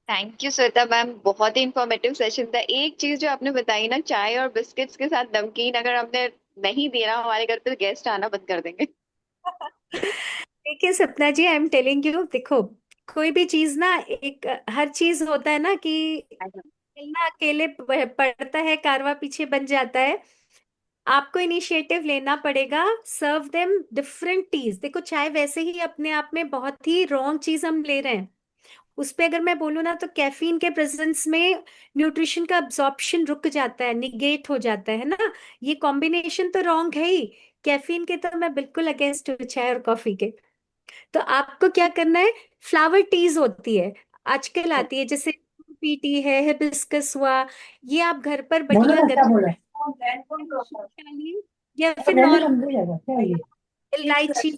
थैंक यू श्वेता मैम, बहुत ही इंफॉर्मेटिव सेशन था। एक चीज जो आपने बताई ना, चाय और बिस्किट्स के साथ नमकीन, अगर हमने नहीं दिया ना, हमारे घर पे गेस्ट आना बंद कर देंगे। देखिए सपना जी, आई एम टेलिंग यू, देखो कोई भी चीज ना, एक हर चीज होता है ना कि मिलना अकेले पड़ता है, कारवा पीछे बन जाता है। आपको इनिशिएटिव लेना पड़ेगा। Serve them different teas. देखो चाय वैसे ही अपने आप में बहुत ही रॉन्ग चीज हम ले रहे हैं। उस पे अगर मैं बोलूँ ना, तो कैफीन के प्रेजेंस में न्यूट्रिशन का अब्जॉर्प्शन रुक जाता है, निगेट हो जाता है ना। ये कॉम्बिनेशन तो रॉन्ग है ही। कैफीन के तो मैं बिल्कुल अगेंस्ट हूँ, चाय और कॉफी के। तो आपको क्या करना है, फ्लावर टीज होती है, आजकल आती है, जैसे पी टी है, हिबिस्कस हुआ, ये आप घर पर बढ़िया गर्म डालिए। या फिर नॉर्मल इलायची,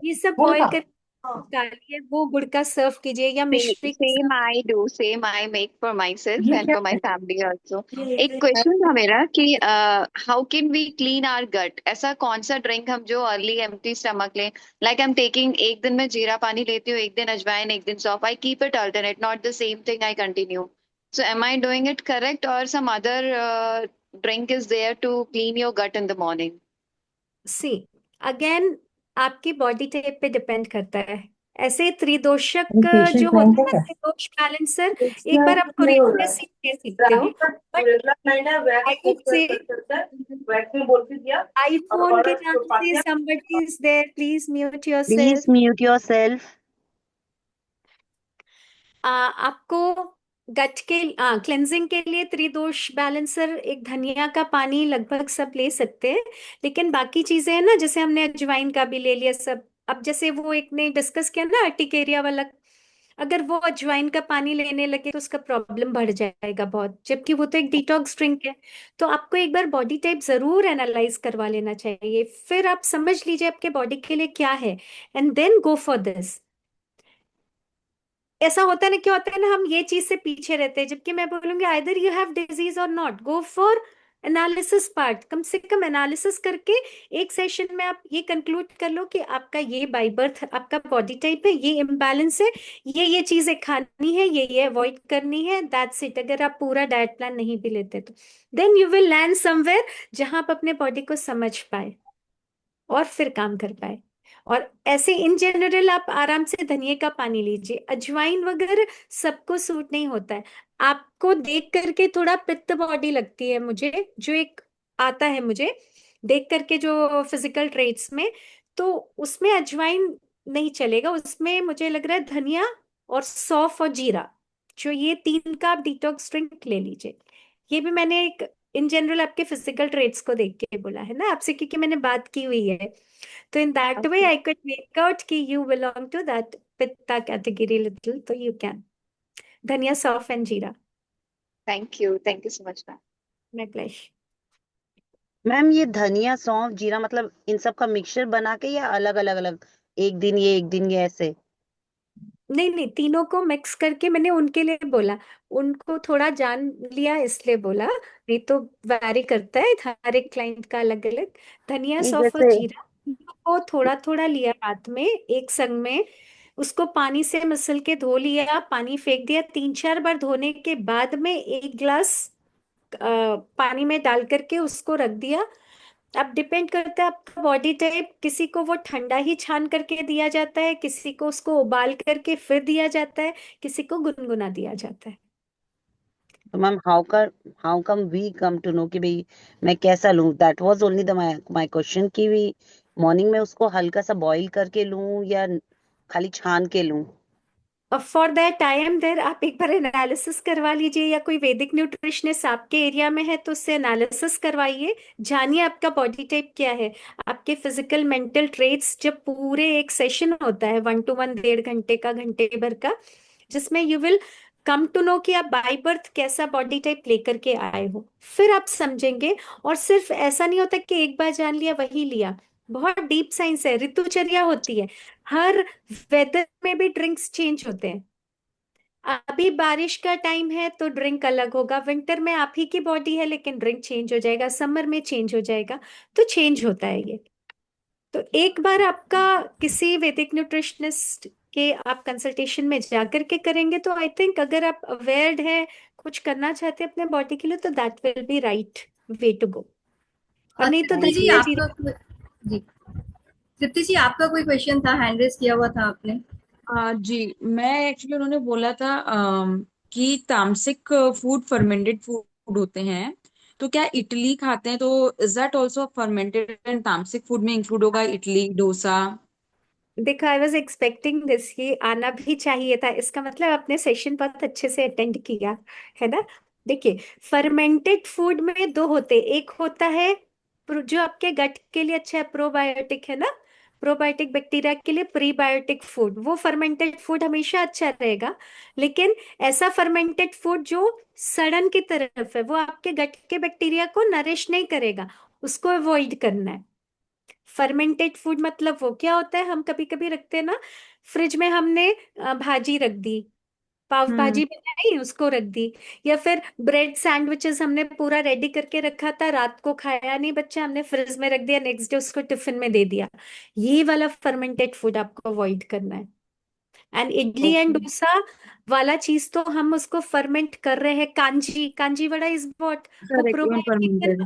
ये सब बॉईल कर डालिए, वो गुड़ का सर्व कीजिए या मिश्री के सेम साथ। I do, same I make for myself and for my family also. एक क्वेश्चन था मेरा कि how can we clean our gut? ऐसा कौन सा ड्रिंक हम जो अर्ली एम्प्टी स्टमक लें? लाइक आई एम टेकिंग, एक दिन मैं जीरा पानी लेती हूँ, एक दिन अजवाइन, एक दिन सौंफ। I keep it alternate, not the same thing I continue. So am I doing it correct, और some other drink is there to clean your gut in the morning? See, again आपकी बॉडी टाइप पे depend करता है। ऐसे त्रिदोषक जो होता है ना, त्रिदोष बैलेंसर, एक बार आप कोरियन में सीख ले सकते हो। But I would say iPhone के नाम से somebody is there, please mute please yourself। Mute your self. आपको गट के क्लेंजिंग के लिए त्रिदोष बैलेंसर, एक धनिया का पानी लगभग सब ले सकते हैं। लेकिन बाकी चीजें हैं ना, जैसे हमने अजवाइन का भी ले लिया सब। अब जैसे वो एक ने डिस्कस किया ना अर्टिकेरिया वाला, अगर वो अजवाइन का पानी लेने लगे तो उसका प्रॉब्लम बढ़ जाएगा बहुत, जबकि वो तो एक डिटॉक्स ड्रिंक है। तो आपको एक बार बॉडी टाइप जरूर एनालाइज करवा लेना चाहिए, फिर आप समझ लीजिए आपके बॉडी के लिए क्या है, and then go for this. ऐसा होता है ना, क्या होता है ना, हम ये चीज से पीछे रहते हैं, जबकि मैं बोलूंगी आइदर यू हैव डिजीज और not, go for analysis part. कम से कम एनालिसिस करके एक सेशन में आप ये कंक्लूड कर लो कि आपका ये बाय बर्थ आपका बॉडी टाइप है, ये इम्बैलेंस है, ये चीजें खानी है, ये अवॉइड करनी है, दैट्स इट। अगर आप पूरा डाइट प्लान नहीं भी लेते तो then you will land somewhere जहां आप अपने बॉडी को समझ पाए और फिर काम कर पाए। और ऐसे इन जनरल आप आराम से धनिया का पानी लीजिए। अजवाइन वगैरह सबको सूट नहीं होता है। आपको देख करके थोड़ा पित्त बॉडी लगती है मुझे, जो एक आता है मुझे देख करके जो फिजिकल ट्रेट्स में, तो उसमें अजवाइन नहीं चलेगा। उसमें मुझे लग रहा है धनिया और सौंफ और जीरा, जो ये तीन का आप डिटॉक्स ड्रिंक ले लीजिए। ये भी मैंने एक इन जनरल आपके फिजिकल ट्रेट्स को देख के बोला है ना आपसे, क्योंकि मैंने बात की हुई है। तो in that way I could make out कि you belong to that pitta category little, तो you can dhaniya saunf and jeera. Thank you so much ma'am. My pleasure. Ma'am ये धनिया सौंफ जीरा मतलब इन सब का मिक्सचर बना के या अलग अलग अलग, एक दिन ये एक दिन ये ऐसे? नहीं नहीं, तीनों को मिक्स करके मैंने उनके लिए बोला, उनको थोड़ा जान लिया इसलिए बोला, नहीं तो वैरी करता है हर एक क्लाइंट का अलग अलग। धनिया नहीं सौंफ और जैसे जीरा को थोड़ा थोड़ा लिया रात में एक संग में, उसको पानी से मसल के धो लिया, पानी फेंक दिया, 3-4 बार धोने के बाद में 1 ग्लास पानी में डाल करके उसको रख दिया। अब डिपेंड करता है आपका बॉडी टाइप, किसी को वो ठंडा ही छान करके दिया जाता है, किसी को उसको उबाल करके फिर दिया जाता है, किसी को गुनगुना दिया जाता है। तो ma'am how come we come to know कि भाई मैं कैसा लूं? That was only the my question कि भी मॉर्निंग में उसको हल्का सा बॉईल करके लूं या खाली छान के लूं? For that I am there. आप एक बार एनालिसिस करवा लीजिए, या कोई वैदिक न्यूट्रिशनिस्ट आपके एरिया में है तो उससे एनालिसिस करवाइए, जानिए आपका बॉडी टाइप क्या है, आपके फिजिकल मेंटल ट्रेट्स। जब पूरे एक सेशन होता है 1 to 1 1.5 घंटे का, घंटे भर का, जिसमें you will come to know कि आप बाय बर्थ कैसा बॉडी टाइप लेकर के आए हो, फिर आप समझेंगे। और सिर्फ ऐसा नहीं होता कि एक बार जान लिया वही लिया, बहुत डीप साइंस है, ऋतुचर्या होती है। हर वेदर में भी ड्रिंक्स चेंज होते हैं। अभी बारिश का टाइम है तो ड्रिंक अलग होगा, विंटर में आप ही की बॉडी है लेकिन ड्रिंक चेंज हो जाएगा, समर में चेंज हो जाएगा। तो चेंज होता है ये। तो एक बार आपका किसी वैदिक न्यूट्रिशनिस्ट के आप कंसल्टेशन में जाकर के करेंगे तो आई थिंक, अगर आप अवेयर्ड है, कुछ करना चाहते हैं अपने बॉडी के लिए, तो that will be right way to go. और नहीं तो तृप्ति जी धीरे आपका धीरे। जी, तृप्ति जी आपका कोई क्वेश्चन था, हैंड रेस किया हुआ था आपने। जी, मैं एक्चुअली उन्होंने बोला था कि तामसिक फूड फर्मेंटेड फूड होते हैं, तो क्या इडली खाते हैं तो is that also fermented and तामसिक फूड में इंक्लूड होगा, इडली डोसा? देखो, आई वॉज एक्सपेक्टिंग दिस, ये आना भी चाहिए था। इसका मतलब आपने सेशन बहुत अच्छे से अटेंड किया है ना। देखिए, फर्मेंटेड फूड में दो होते, एक होता है जो आपके गट के लिए अच्छा है, प्रोबायोटिक है ना, प्रोबायोटिक बैक्टीरिया के लिए प्रीबायोटिक फूड, वो फर्मेंटेड फूड हमेशा अच्छा रहेगा। लेकिन ऐसा फर्मेंटेड फूड जो सड़न की तरफ है, वो आपके गट के बैक्टीरिया को नरिश नहीं करेगा, उसको अवॉइड करना है। फर्मेंटेड फूड मतलब वो क्या होता है, हम कभी कभी रखते हैं ना फ्रिज में, हमने भाजी रख दी, पाव हम्म। भाजी बनाई उसको रख दी, या फिर ब्रेड सैंडविचेस हमने पूरा रेडी करके रखा था, रात को खाया नहीं बच्चा, हमने फ्रिज में रख दिया, नेक्स्ट डे उसको टिफिन में दे दिया। ये वाला फर्मेंटेड फूड आपको अवॉइड करना है। And idli and okay. Dosa वाला चीज तो हम उसको फर्मेंट कर रहे हैं। कांजी, कांजी वड़ा इज व्हाट, वो करेक्ट, इवन प्रोबायोटिक है फर्मेंटेड।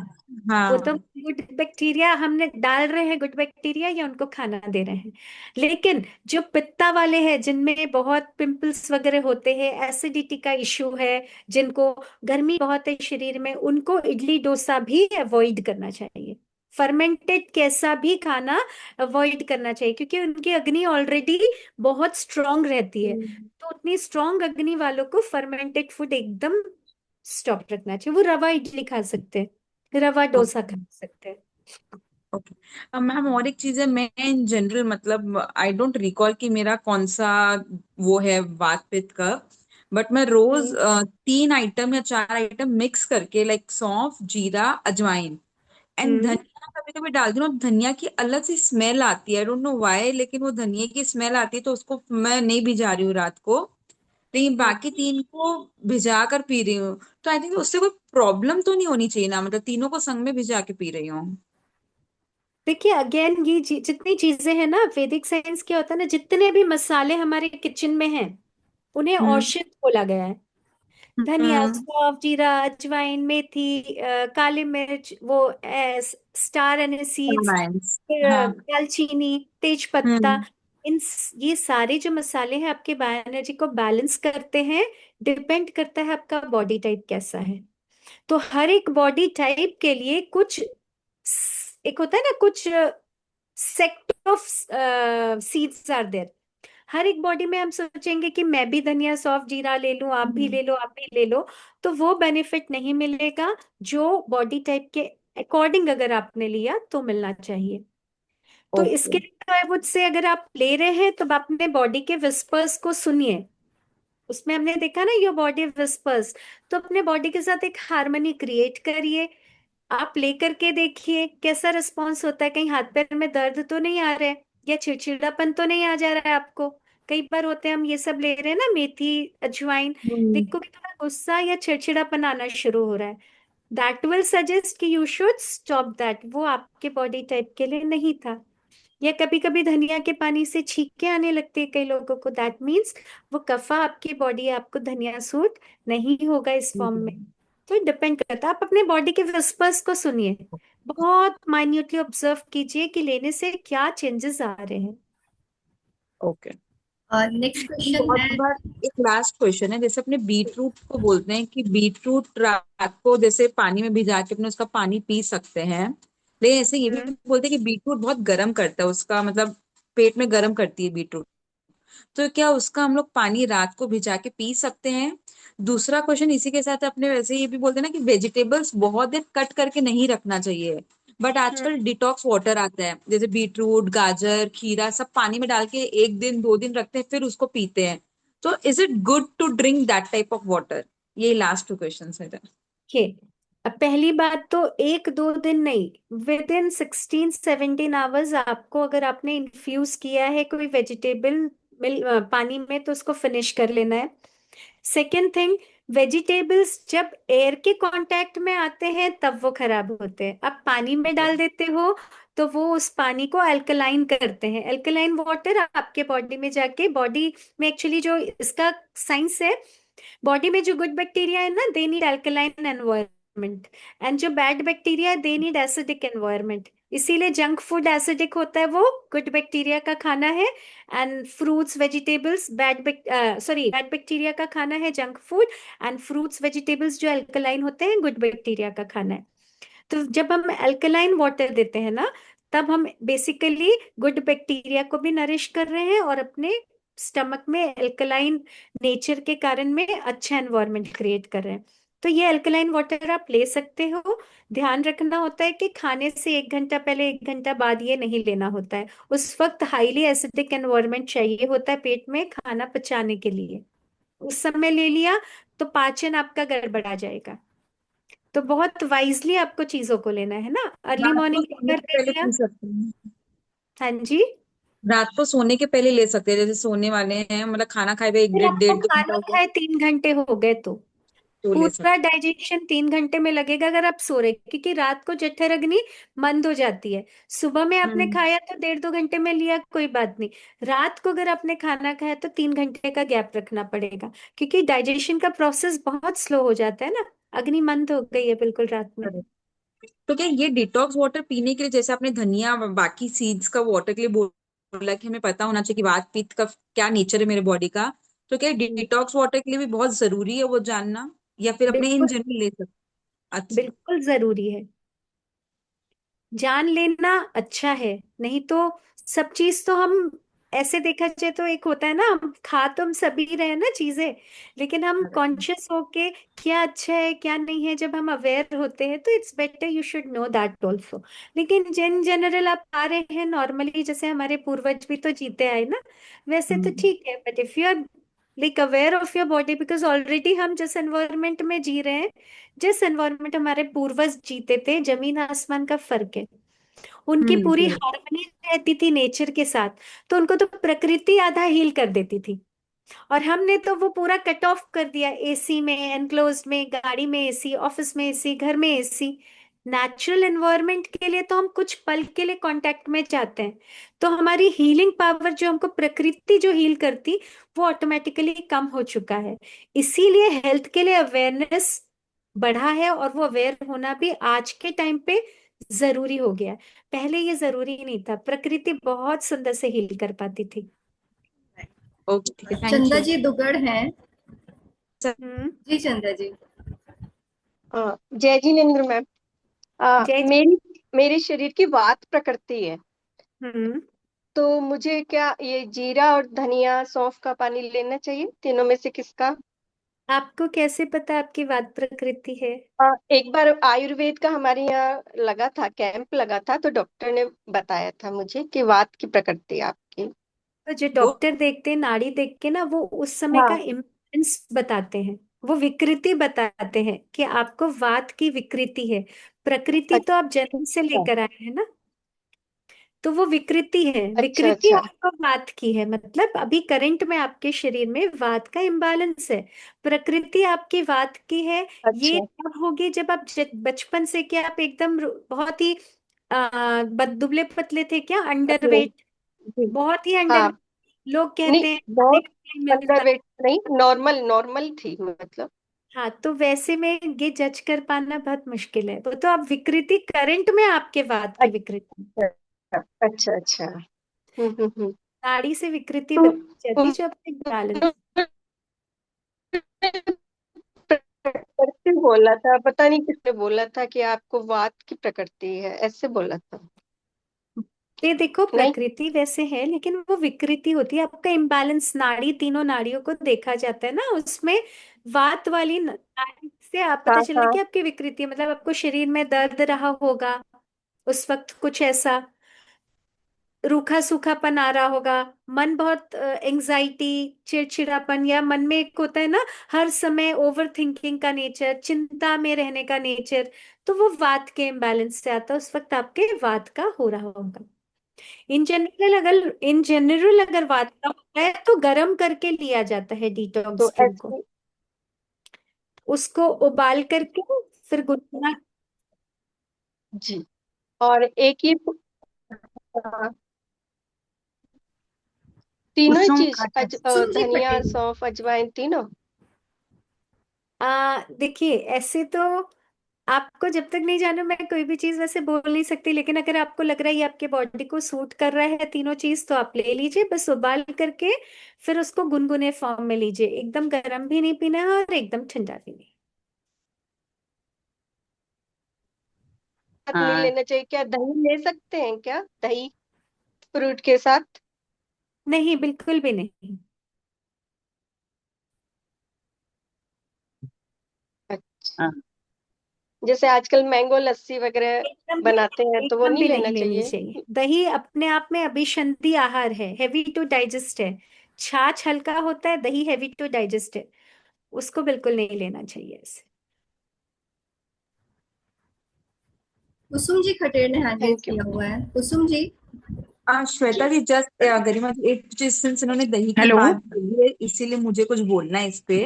ना। वो तो हाँ। गुड बैक्टीरिया हमने डाल रहे हैं, गुड बैक्टीरिया, या उनको खाना दे रहे हैं। लेकिन जो पित्ता वाले हैं, जिनमें बहुत पिंपल्स वगैरह होते हैं, एसिडिटी का इश्यू है, जिनको गर्मी बहुत है शरीर में, उनको इडली डोसा भी अवॉइड करना चाहिए। फर्मेंटेड कैसा भी खाना अवॉइड करना चाहिए, क्योंकि उनकी अग्नि ऑलरेडी बहुत स्ट्रांग रहती है। तो उतनी स्ट्रांग अग्नि वालों को फर्मेंटेड फूड एकदम स्टॉप रखना चाहिए। वो रवा इडली खा सकते हैं, रवा डोसा खा सकते हैं। ओके। मैम, और एक चीज है, मैं इन जनरल मतलब आई डोंट रिकॉल कि मेरा कौन सा वो है वात पित्त का, बट मैं रोज हम्म 3 आइटम या 4 आइटम मिक्स करके, लाइक सौंफ, जीरा, अजवाइन एंड हम्म धनिया कभी कभी डालती हूँ। धनिया की अलग सी स्मेल आती है, आई डोंट नो व्हाई, लेकिन वो धनिया की स्मेल आती है, तो उसको मैं नहीं भिजा रही हूँ रात को, लेकिन बाकी हम्म। 3 को भिजा कर पी रही हूँ। तो आई थिंक उससे कोई प्रॉब्लम तो नहीं होनी चाहिए ना, मतलब तीनों को संग में भिजा के पी रही हूँ। देखिए, अगेन ये जितनी चीजें हैं ना, वैदिक साइंस क्या होता है ना, जितने भी मसाले हमारे किचन में हैं उन्हें हम्म। औषध बोला गया है। धनिया, हम्म। सौंफ, जीरा, अजवाइन, मेथी, काली मिर्च, वो स्टार एनिसीड्स, नाइस। हाँ। दालचीनी, तेज पत्ता, हम्म। ये सारे जो मसाले हैं आपके बायोएनर्जी को बैलेंस करते हैं। डिपेंड करता है आपका बॉडी टाइप कैसा है। तो हर एक बॉडी टाइप के लिए कुछ, एक होता है ना, कुछ sect of seeds are there. हर एक बॉडी में हम सोचेंगे कि मैं भी धनिया, सौंफ, जीरा ले लूं, आप भी ले लो, आप भी ले लो, तो वो बेनिफिट नहीं मिलेगा जो बॉडी टाइप के अकॉर्डिंग अगर आपने लिया तो मिलना चाहिए। तो ओके। इसके लिए तो आई वुड से, अगर आप ले रहे हैं तो आप अपने बॉडी के विस्पर्स को सुनिए। उसमें हमने देखा ना, योर बॉडी विस्पर्स। तो अपने बॉडी के साथ एक हार्मनी क्रिएट करिए, आप लेकर के देखिए कैसा रिस्पॉन्स होता है। कहीं हाथ पैर में दर्द तो नहीं आ रहा है, या चिड़चिड़ापन तो नहीं आ जा रहा है आपको। कई बार होते हैं हम ये सब ले रहे हैं ना, मेथी, अजवाइन, हम्म। देखो कि थोड़ा गुस्सा या चिड़चिड़ापन आना शुरू हो रहा है, दैट विल सजेस्ट कि यू शुड स्टॉप दैट, वो आपके बॉडी टाइप के लिए नहीं था। या कभी कभी धनिया के पानी से छींके आने लगती है कई लोगों को, दैट मीन्स वो कफा आपकी बॉडी है, आपको धनिया सूट नहीं होगा इस फॉर्म में। तो डिपेंड करता है, आप अपने बॉडी के विस्पर्स को सुनिए, बहुत माइन्यूटली ऑब्जर्व कीजिए कि लेने से क्या चेंजेस आ रहे हैं। ओके। नेक्स्ट क्वेश्चन बहुत है। बार एक लास्ट क्वेश्चन है, जैसे अपने बीट रूट को बोलते हैं कि बीट रूट रात को जैसे पानी में भिजा के अपने उसका पानी पी सकते हैं, लेकिन ऐसे ये भी हम्म बोलते हैं कि बीट रूट बहुत गर्म करता है, उसका मतलब पेट में गर्म करती है बीट रूट। तो क्या उसका हम लोग पानी रात को भिजा के पी सकते हैं? दूसरा क्वेश्चन इसी के साथ अपने वैसे ये भी बोलते हैं ना कि वेजिटेबल्स बहुत देर कट करके नहीं रखना चाहिए, बट आजकल डिटॉक्स वाटर आता है, जैसे बीटरूट, गाजर, खीरा सब पानी में डाल के 1 दिन 2 दिन रखते हैं, फिर उसको पीते हैं। तो is it good to drink that type of water? ये लास्ट 2 क्वेश्चन है। के अब पहली बात तो 1-2 दिन नहीं, विद इन 16-17 आवर्स आपको, अगर आपने इन्फ्यूज किया है कोई वेजिटेबल पानी में, तो उसको फिनिश कर लेना है। सेकेंड थिंग, वेजिटेबल्स जब एयर के कांटेक्ट में आते हैं तब वो खराब होते हैं। आप पानी में डाल देते हो तो वो उस पानी को अल्कलाइन करते हैं। अल्कलाइन वाटर आपके बॉडी में जाके, बॉडी में एक्चुअली जो इसका साइंस है, बॉडी में जो गुड बैक्टीरिया है ना, they need alkaline environment, and जो बैड बैक्टीरिया है दे नीड एसिडिक एनवायरनमेंट। इसीलिए जंक फूड एसिडिक होता है, वो गुड बैक्टीरिया का खाना है। And fruits vegetables bad bacteria का खाना है junk food, and fruits vegetables जो अल्कलाइन होते हैं गुड बैक्टीरिया का खाना है। तो जब हम अल्कलाइन वाटर देते हैं ना, तब हम बेसिकली गुड बैक्टीरिया को भी नरिश कर रहे हैं, और अपने स्टमक में अल्कलाइन नेचर के कारण में अच्छा एनवायरनमेंट क्रिएट कर रहे हैं। तो ये अल्कलाइन वाटर आप ले सकते हो। ध्यान रखना होता है कि खाने से 1 घंटा पहले 1 घंटा बाद ये नहीं लेना होता है। उस वक्त हाईली एसिडिक एनवायरनमेंट चाहिए होता है पेट में खाना पचाने के लिए। उस समय ले लिया तो पाचन आपका गड़बड़ा जाएगा। तो बहुत वाइजली आपको चीजों को लेना है ना। अर्ली रात को मॉर्निंग सोने अगर के ले पहले लिया। पी सकते हैं? हाँ जी। रात को सोने के पहले ले सकते हैं, जैसे सोने वाले हैं, मतलब खाना खाए हुए एक फिर डेढ़ आपको डेढ़ 2 घंटा खाना हो गया खाए 3 घंटे हो गए तो तो ले पूरा सकते डाइजेशन 3 घंटे में लगेगा अगर आप सो रहे, क्योंकि रात को जठर अग्नि मंद हो जाती है। सुबह में हैं। आपने खाया तो 1.5-2 घंटे में लिया, कोई बात नहीं। रात को अगर आपने खाना खाया तो 3 घंटे का गैप रखना पड़ेगा, क्योंकि डाइजेशन का प्रोसेस बहुत स्लो हो जाता है ना। अग्नि मंद हो गई है बिल्कुल रात में। तो क्या ये डिटॉक्स वाटर पीने के लिए, जैसे आपने धनिया बाकी सीड्स का वाटर के लिए बोला कि हमें पता होना चाहिए कि वात पित्त का क्या नेचर है मेरे बॉडी का, तो क्या डिटॉक्स वाटर के लिए भी बहुत जरूरी है वो जानना, या फिर अपने इन बिल्कुल, जनरल ले सकते? अच्छा। बिल्कुल जरूरी है। जान लेना अच्छा है, नहीं तो सब चीज तो हम, ऐसे देखा जाए तो एक होता है ना, हम खा तो हम सभी रहे हैं ना चीजें, लेकिन हम कॉन्शियस होके क्या अच्छा है क्या नहीं है, जब हम अवेयर होते हैं तो it's better, you should know that also. लेकिन जिन जनरल आप आ रहे हैं नॉर्मली, जैसे हमारे पूर्वज भी तो जीते आए ना, वैसे तो हम्म। ठीक है। But if you are like aware of your body, because already हम जिस एनवायरनमेंट में जी रहे हैं, जिस एनवायरनमेंट हमारे पूर्वज जीते थे, जमीन आसमान का फर्क है। उनकी पूरी correct। हार्मनी रहती थी नेचर के साथ, तो उनको तो प्रकृति आधा हील कर देती थी। और हमने तो वो पूरा कट ऑफ कर दिया, एसी में, एनक्लोज में, गाड़ी में एसी, ऑफिस में एसी, घर में एसी। नेचुरल एनवायरनमेंट के लिए तो हम कुछ पल के लिए कांटेक्ट में जाते हैं, तो हमारी हीलिंग पावर, जो हमको प्रकृति जो हील करती, वो ऑटोमेटिकली कम हो चुका है। इसीलिए हेल्थ के लिए अवेयरनेस बढ़ा है, और वो अवेयर होना भी आज के टाइम पे जरूरी हो गया है। पहले ये जरूरी नहीं था, प्रकृति बहुत सुंदर से हील कर पाती थी। ओके, ठीक है, थैंक चंदा यू। जी दुगड़ हैं। हम्म। जी चंदा जी। जय जिनेन्द्र मैम। जय। मेरी मेरे शरीर की वात प्रकृति है, हम्म। तो मुझे क्या ये जीरा और धनिया सौंफ का पानी लेना चाहिए, तीनों में से किसका? आपको कैसे पता आपकी वात प्रकृति है? एक बार आयुर्वेद का हमारे यहाँ लगा था, कैंप लगा था, तो डॉक्टर ने बताया था मुझे कि वात की प्रकृति है आपकी। तो जो वो डॉक्टर देखते हैं नाड़ी देख के ना, वो उस समय का हाँ। इम्बैलेंस बताते हैं, वो विकृति बताते हैं कि आपको वात की विकृति है। प्रकृति तो आप जन्म से अच्छा लेकर आए हैं ना, तो वो विकृति है। अच्छा विकृति अच्छा आपको वात की है, मतलब अभी करंट में आपके शरीर में वात का इम्बैलेंस है। प्रकृति आपकी वात की है। ये अच्छा तब होगी जब आप बचपन से, क्या आप एकदम बहुत ही दुबले पतले थे क्या, अंडर जी वेट, जी। बहुत ही अंडर, हाँ, लोग नहीं कहते हैं खाने बहुत का नहीं अंडर मिलता। वेट नहीं, नॉर्मल नॉर्मल थी मतलब। हाँ, तो वैसे में ये जज कर पाना बहुत मुश्किल है। वो तो आप विकृति, करंट में आपके वात की विकृति, अच्छा अच्छा अच्छा। हम्म। नाड़ी से विकृति तो बताई जाती है जो आपके बैलेंस। प्रकृति बोला था, पता नहीं किसने बोला था कि आपको वात की प्रकृति है, ऐसे बोला था। ये देखो नहीं। प्रकृति वैसे है, लेकिन वो विकृति होती है। आपका इम्बैलेंस नाड़ी, तीनों नाड़ियों को देखा जाता है ना, उसमें वात वाली नाड़ी से आप पता हाँ चले हाँ। कि आपकी विकृति है। मतलब आपको शरीर में दर्द रहा होगा उस वक्त, कुछ ऐसा रूखा सूखापन आ रहा होगा, मन बहुत एंजाइटी, चिड़चिड़ापन, या मन में एक होता है ना हर समय ओवर थिंकिंग का नेचर, चिंता में रहने का नेचर, तो वो वात के इम्बैलेंस से आता है। उस वक्त आपके वात का हो रहा होगा। इन जनरल अगर वात का होता है तो गर्म करके लिया जाता है डिटॉक्स तो स्किन को, ऐसे। उसको उबाल करके फिर गुनगुना। जी। और एक ही। हाँ, तीनों ही कुसुम चीज का सुन जी धनिया, पटेल। सौंफ, अजवाइन, तीनों। देखिए ऐसे तो आपको जब तक नहीं जानो मैं कोई भी चीज वैसे बोल नहीं सकती, लेकिन अगर आपको लग रहा है ये आपके बॉडी को सूट कर रहा है तीनों चीज, तो आप ले लीजिए। बस उबाल करके फिर उसको गुनगुने फॉर्म में लीजिए, एकदम गर्म भी नहीं पीना है और एकदम ठंडा भी नहीं। साथ नहीं हाँ। लेना चाहिए क्या? दही ले सकते हैं क्या? दही फ्रूट के साथ? नहीं, बिल्कुल भी नहीं। अच्छा। हाँ। जैसे आजकल मैंगो लस्सी वगैरह एकदम भी बनाते हैं, तो वो एकदम नहीं भी लेना नहीं लेनी चाहिए? चाहिए। दही अपने आप में अभिसंधि आहार है, हैवी टू डाइजेस्ट है। छाछ हल्का होता है, दही हैवी टू डाइजेस्ट है, उसको बिल्कुल नहीं लेना चाहिए ऐसे। कुसुम जी खटेर ने हैंड रेज थैंक यू। किया हुआ है, कुसुम जी। श्वेता जी जस्ट गरिमा जी, एक चीज सिंस इन्होंने दही की हेलो। बात की है इसीलिए मुझे कुछ बोलना है इस पे।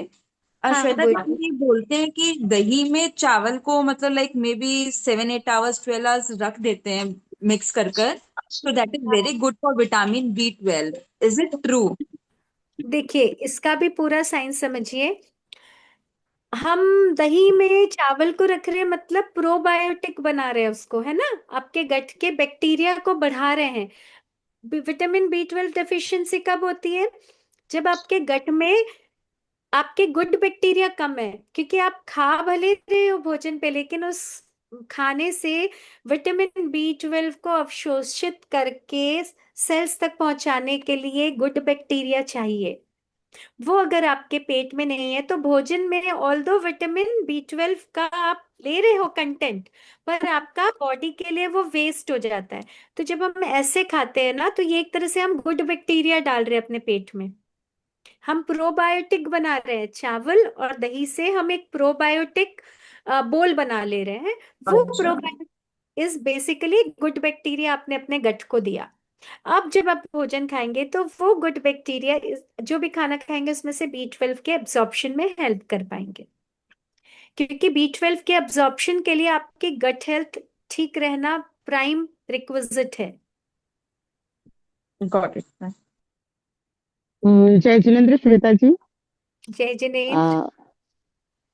हाँ श्वेता जी, हम बोलिए। ये बोलते हैं कि दही में चावल को मतलब like may be 7-8 hours 12 hours रख देते हैं मिक्स कर कर, so that is very good for vitamin B12। Is it true? देखिए इसका भी पूरा साइंस समझिए। हम दही में चावल को रख रहे हैं, मतलब प्रोबायोटिक बना रहे हैं उसको, है ना, आपके गट के बैक्टीरिया को बढ़ा रहे हैं। विटामिन B12 डेफिशिएंसी कब होती है? जब आपके गट में आपके गुड बैक्टीरिया कम है, क्योंकि आप खा भले रहे हो भोजन पे, लेकिन उस खाने से विटामिन B12 को अवशोषित करके सेल्स तक पहुंचाने के लिए गुड बैक्टीरिया चाहिए। वो अगर आपके पेट में नहीं है तो भोजन में ऑल्दो विटामिन B12 का आप ले रहे हो कंटेंट, पर आपका बॉडी के लिए वो वेस्ट हो जाता है। तो जब हम ऐसे खाते हैं ना, तो ये एक तरह से हम गुड बैक्टीरिया डाल रहे हैं अपने पेट में। हम प्रोबायोटिक बना रहे हैं, चावल और दही से हम एक प्रोबायोटिक बोल बना ले रहे हैं। वो अच्छा। Probiotic is basically good bacteria आपने अपने गट को दिया। अब जब आप भोजन खाएंगे तो वो गुड बैक्टीरिया जो भी खाना खाएंगे उसमें से B12 के एब्जॉर्प्शन में हेल्प कर पाएंगे, क्योंकि B12 के एब्जॉर्प्शन के लिए आपकी गट हेल्थ ठीक रहना प्राइम रिक्विजिट है। Got it. जय जिनेन्द्र, श्वेता जी। जय जिनेन्द्र।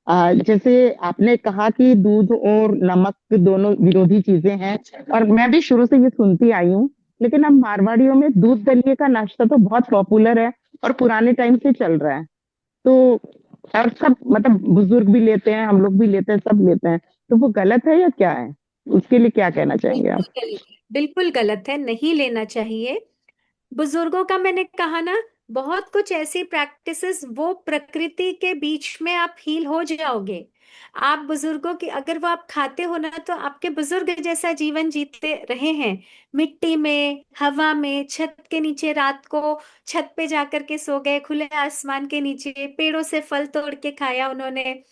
आ, जैसे आपने कहा कि दूध और नमक दोनों विरोधी चीजें हैं, और मैं भी शुरू से ये सुनती आई हूँ, लेकिन अब मारवाड़ियों में दूध दलिए का नाश्ता तो बहुत पॉपुलर है और पुराने टाइम से चल रहा है। तो और सब मतलब बुजुर्ग भी लेते हैं, हम लोग भी लेते हैं, सब लेते हैं। तो वो गलत है या क्या है? उसके लिए क्या कहना चाहेंगे आप? बिल्कुल गलत है, बिल्कुल गलत है, नहीं लेना चाहिए। बुजुर्गों का मैंने कहा ना, बहुत कुछ ऐसी प्रैक्टिसेस, वो प्रकृति के बीच में आप हील हो जाओगे। आप बुजुर्गों की अगर वो आप खाते हो ना, तो आपके बुजुर्ग जैसा जीवन जीते रहे हैं, मिट्टी में, हवा में, छत के नीचे, रात को छत पे जाकर के सो गए, खुले आसमान के नीचे पेड़ों से फल तोड़ के खाया उन्होंने,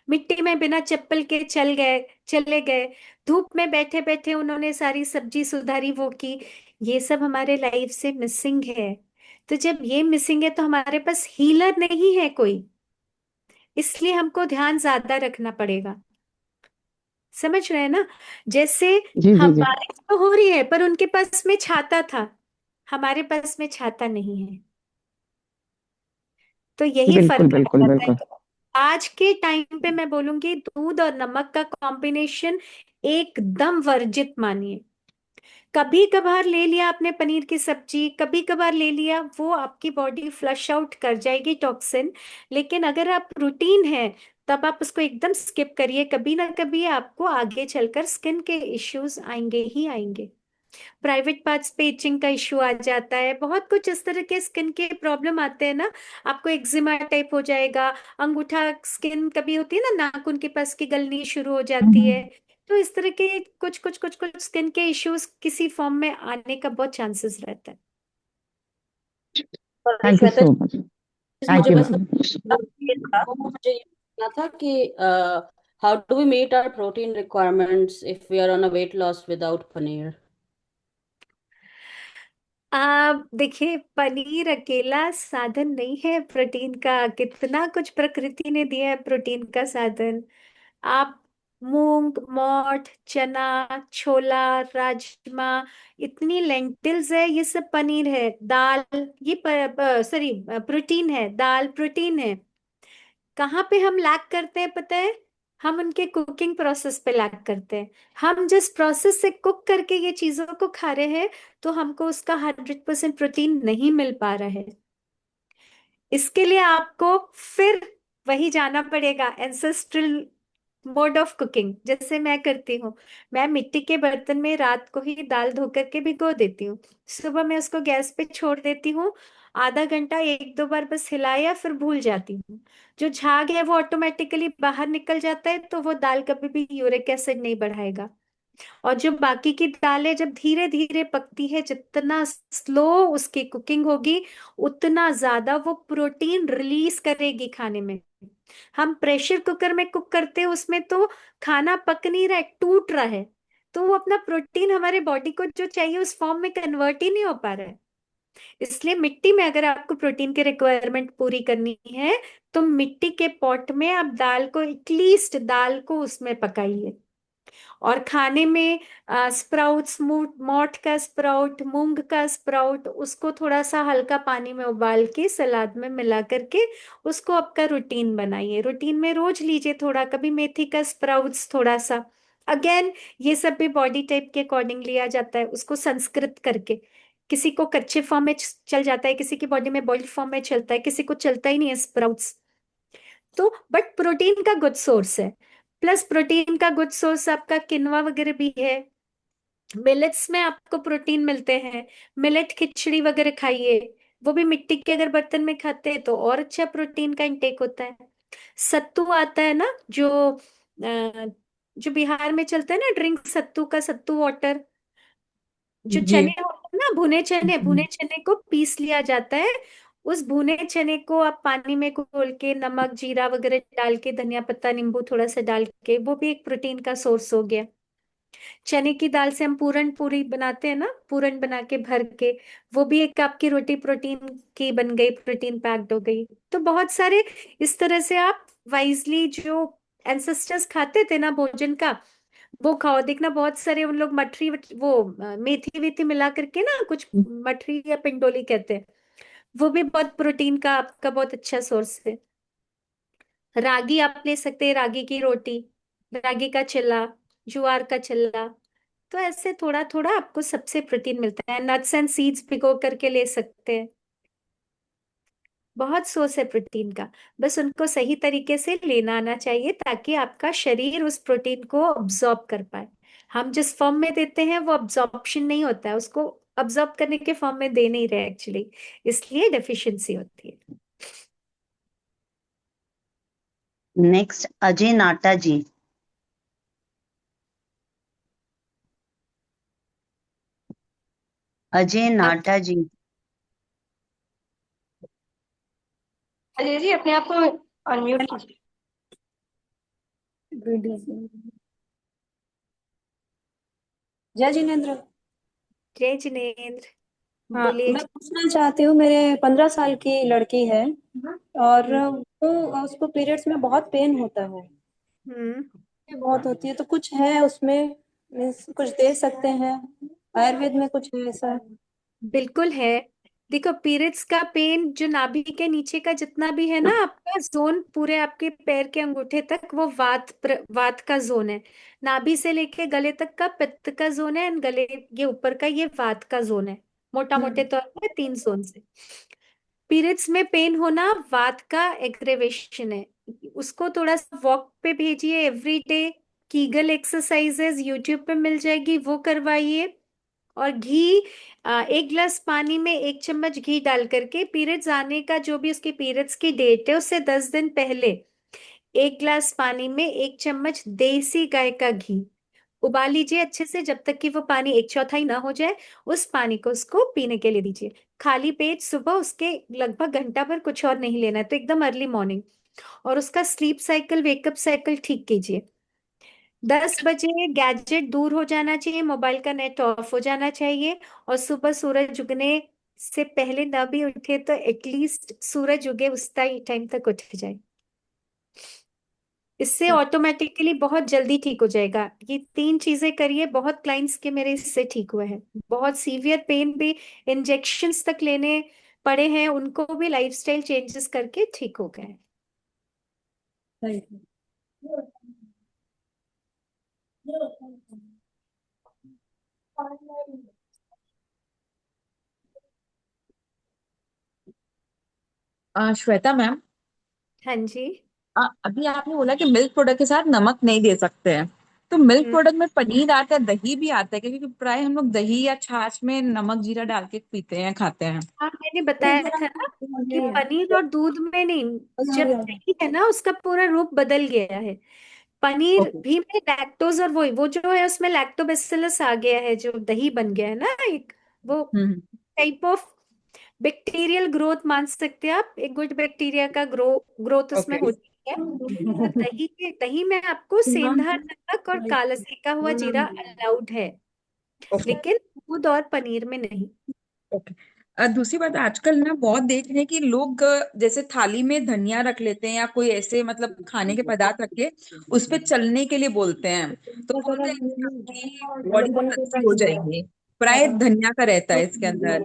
मिट्टी में बिना चप्पल के चले गए, धूप में बैठे बैठे उन्होंने सारी सब्जी सुधारी वो की। ये सब हमारे लाइफ से मिसिंग है। तो जब ये मिसिंग है तो हमारे पास हीलर नहीं है कोई, इसलिए हमको ध्यान ज्यादा रखना पड़ेगा। समझ रहे हैं ना? जैसे जी जी हम जी। बारिश तो हो रही है पर उनके पास में छाता था, हमारे पास में छाता नहीं है। तो यही बिल्कुल फर्क आ बिल्कुल जाता है। बिल्कुल। तो आज के टाइम पे मैं बोलूंगी दूध और नमक का कॉम्बिनेशन एकदम वर्जित मानिए। कभी कभार ले लिया आपने पनीर की सब्जी, कभी कभार ले लिया, वो आपकी बॉडी फ्लश आउट कर जाएगी टॉक्सिन। लेकिन अगर आप रूटीन है तब आप उसको एकदम स्किप करिए, कभी ना कभी आपको आगे चलकर स्किन के इश्यूज आएंगे ही आएंगे। प्राइवेट पार्ट्स पे इचिंग का इश्यू आ जाता है, बहुत कुछ इस तरह के स्किन के प्रॉब्लम आते हैं ना। आपको एक्जिमा टाइप हो जाएगा, अंगूठा स्किन कभी होती है ना, नाखून के पास की गलनी शुरू हो जाती है। तो इस तरह के कुछ कुछ कुछ कुछ स्किन के इश्यूज किसी फॉर्म में आने का बहुत चांसेस रहता है। पर thank you Shweta so much. जी, थैंक मुझे यू बस मैम। ये था, मुझे ये पूछना था कि how do we meet our protein requirements if we are on a weight loss without paneer? आप देखिए, पनीर अकेला साधन नहीं है प्रोटीन का, कितना कुछ प्रकृति ने दिया है प्रोटीन का साधन। आप मूंग, मोठ, चना, छोला, राजमा, इतनी लेंटिल्स है, ये सब पनीर है। दाल, ये सॉरी प्रोटीन है, दाल प्रोटीन है। कहाँ पे हम लैक करते हैं पता है? हम उनके कुकिंग प्रोसेस पे लैक करते हैं। हम जिस प्रोसेस से कुक करके ये चीजों को खा रहे हैं, तो हमको उसका 100% प्रोटीन नहीं मिल पा रहा है। इसके लिए आपको फिर वही जाना पड़ेगा, एंसेस्ट्रल मोड ऑफ कुकिंग, जैसे मैं करती हूँ। मैं मिट्टी के बर्तन में रात को ही दाल धो करके भिगो देती हूँ। सुबह मैं उसको गैस पे छोड़ देती हूँ, आधा घंटा एक दो बार बस हिलाया, फिर भूल जाती हूँ। जो झाग है वो ऑटोमेटिकली बाहर निकल जाता है, तो वो दाल कभी भी यूरिक एसिड नहीं बढ़ाएगा। और जो बाकी की दालें जब धीरे धीरे पकती है, जितना स्लो उसकी कुकिंग होगी, उतना ज्यादा वो प्रोटीन रिलीज करेगी खाने में। हम प्रेशर कुकर में कुक करते हैं, उसमें तो खाना पक नहीं रहा है, टूट रहा है। तो वो अपना प्रोटीन हमारे बॉडी को जो चाहिए उस फॉर्म में कन्वर्ट ही नहीं हो पा रहा है। इसलिए मिट्टी में अगर आपको प्रोटीन की रिक्वायरमेंट पूरी करनी है, तो मिट्टी के पॉट में आप दाल को, एटलीस्ट दाल को उसमें पकाइए। और खाने में स्प्राउट्स, मोठ का स्प्राउट, मूंग का स्प्राउट, उसको थोड़ा सा हल्का पानी में उबाल के सलाद में मिला करके उसको आपका रूटीन बनाइए। रूटीन में रोज लीजिए थोड़ा, कभी मेथी का स्प्राउट्स थोड़ा सा। अगेन, ये सब भी बॉडी टाइप के अकॉर्डिंग लिया जाता है, उसको संस्कृत करके। किसी को कच्चे फॉर्म में चल जाता है, किसी की बॉडी में बॉइल्ड फॉर्म में चलता है, किसी को चलता ही नहीं है स्प्राउट्स। तो बट प्रोटीन का गुड सोर्स है। प्लस प्रोटीन का गुड सोर्स आपका किनवा वगैरह भी है। मिलेट्स में आपको प्रोटीन मिलते हैं। मिलेट खिचड़ी वगैरह खाइए, वो भी मिट्टी के अगर बर्तन में खाते हैं तो और अच्छा प्रोटीन का इंटेक होता है। सत्तू आता है ना, जो बिहार में चलता है ना ड्रिंक, सत्तू का, सत्तू वाटर। जो जी। चने होते हैं ना, भुने चने को पीस लिया जाता है। उस भुने चने को आप पानी में घोल के, नमक जीरा वगैरह डाल के, धनिया पत्ता नींबू थोड़ा सा डाल के, वो भी एक प्रोटीन का सोर्स हो गया। चने की दाल से हम पूरन पूरी बनाते हैं ना, पूरन बना के भर के, वो भी एक आपकी रोटी प्रोटीन की बन गई, प्रोटीन पैक्ड हो गई। तो बहुत सारे इस तरह से आप वाइजली, जो एंसेस्टर्स खाते थे ना भोजन का, वो खाओ। देखना बहुत सारे उन लोग मठरी, वो मेथी वेथी मिला करके ना, कुछ मठरी या पिंडोली कहते हैं, वो भी बहुत प्रोटीन का आपका बहुत अच्छा सोर्स है। रागी आप ले सकते हैं, रागी की रोटी, रागी का चिल्ला, ज्वार का चिल्ला। तो ऐसे थोड़ा थोड़ा आपको सबसे प्रोटीन मिलता है। नट्स एंड सीड्स भिगो करके ले सकते हैं। बहुत सोर्स है प्रोटीन का, बस उनको सही तरीके से लेना आना चाहिए, ताकि आपका शरीर उस प्रोटीन को अब्सॉर्ब कर पाए। हम जिस फॉर्म में देते हैं वो अब्सॉर्प्शन नहीं होता है, उसको अब्सॉर्ब करने के फॉर्म में दे नहीं रहे एक्चुअली, इसलिए डेफिशिएंसी होती है। नेक्स्ट अजय नाटा जी। अजय नाटा जी। अजय जी अपने आप को अनम्यूट कीजिए। जय जिनेन्द्र। जय जिनेन्द्र, हाँ, बोलिए मैं जी। पूछना चाहती हूँ, मेरे 15 साल की लड़की है और वो उसको पीरियड्स में बहुत पेन होता है, हम्म ये बहुत होती है, तो कुछ है उसमें, मीन्स कुछ दे सकते हैं? आयुर्वेद में कुछ है ऐसा? बिल्कुल है। देखो, पीरियड्स का पेन जो नाभि के नीचे का जितना भी है ना आपका जोन, पूरे आपके पैर के अंगूठे तक, वो वात का जोन है। नाभि से लेके गले तक का पित्त का जोन है, एंड गले के ऊपर का ये वात का जोन है। मोटा मोटे तौर पे 3 जोन से पीरियड्स में पेन होना वात का एग्रेवेशन है। उसको थोड़ा सा वॉक पे भेजिए every day. Kegel exercises YouTube पे मिल जाएगी, वो करवाइए। और घी 1 गिलास पानी में 1 चम्मच घी डाल करके पीरियड्स आने का जो भी उसके पीरियड्स की डेट है उससे 10 दिन पहले 1 गिलास पानी में 1 चम्मच देसी गाय का घी उबाल लीजिए अच्छे से जब तक कि वो पानी 1/4 ना हो जाए। उस पानी को उसको पीने के लिए दीजिए खाली पेट सुबह। उसके लगभग घंटा भर कुछ और नहीं लेना है, तो एकदम अर्ली मॉर्निंग। और उसका स्लीप साइकिल वेकअप साइकिल ठीक कीजिए। 10 बजे गैजेट दूर हो जाना चाहिए, मोबाइल का नेट ऑफ हो जाना चाहिए। और सुबह सूरज उगने से पहले ना भी उठे तो एटलीस्ट सूरज उगे उस टाइम तक उठ जाए। इससे ऑटोमेटिकली बहुत जल्दी ठीक हो जाएगा। ये 3 चीजें करिए। बहुत क्लाइंट्स के मेरे इससे ठीक हुए हैं। बहुत सीवियर पेन भी इंजेक्शंस तक लेने पड़े हैं, उनको भी लाइफस्टाइल चेंजेस करके ठीक हो गए हैं। श्वेता मैम, हाँ जी। अभी आपने बोला कि मिल्क प्रोडक्ट के साथ नमक नहीं दे सकते हैं, तो मिल्क हम्म, प्रोडक्ट में पनीर आता है, दही भी आता है क्या? क्योंकि प्राय हम लोग दही या छाछ में नमक जीरा डाल के पीते हैं, खाते हैं। हाँ मैंने बताया था ना कि पनीर और दूध में नहीं, जब दही है ना उसका पूरा रूप बदल गया है। पनीर ओके। भी में लैक्टोज और वो जो है उसमें लैक्टोबैसिलस आ गया है, जो दही बन गया है ना एक, वो हम्म। टाइप ऑफ बैक्टीरियल ग्रोथ मान सकते हैं आप। एक गुड बैक्टीरिया का ग्रोथ उसमें ओके। होती है। तो दही में आपको सेंधा नमक और काला सेका हुआ जीरा अलाउड है, ओके। लेकिन दूध और पनीर में नहीं। ओके। दूसरी बात, आजकल ना बहुत देख रहे हैं कि लोग जैसे थाली में धनिया रख लेते हैं या कोई ऐसे मतलब खाने के पदार्थ रख के उस पे चलने के लिए बोलते हैं, तो बोलते हैं कि आपकी बॉडी बहुत अच्छी हो जाएगी। प्राय धनिया का रहता है इसके अंदर,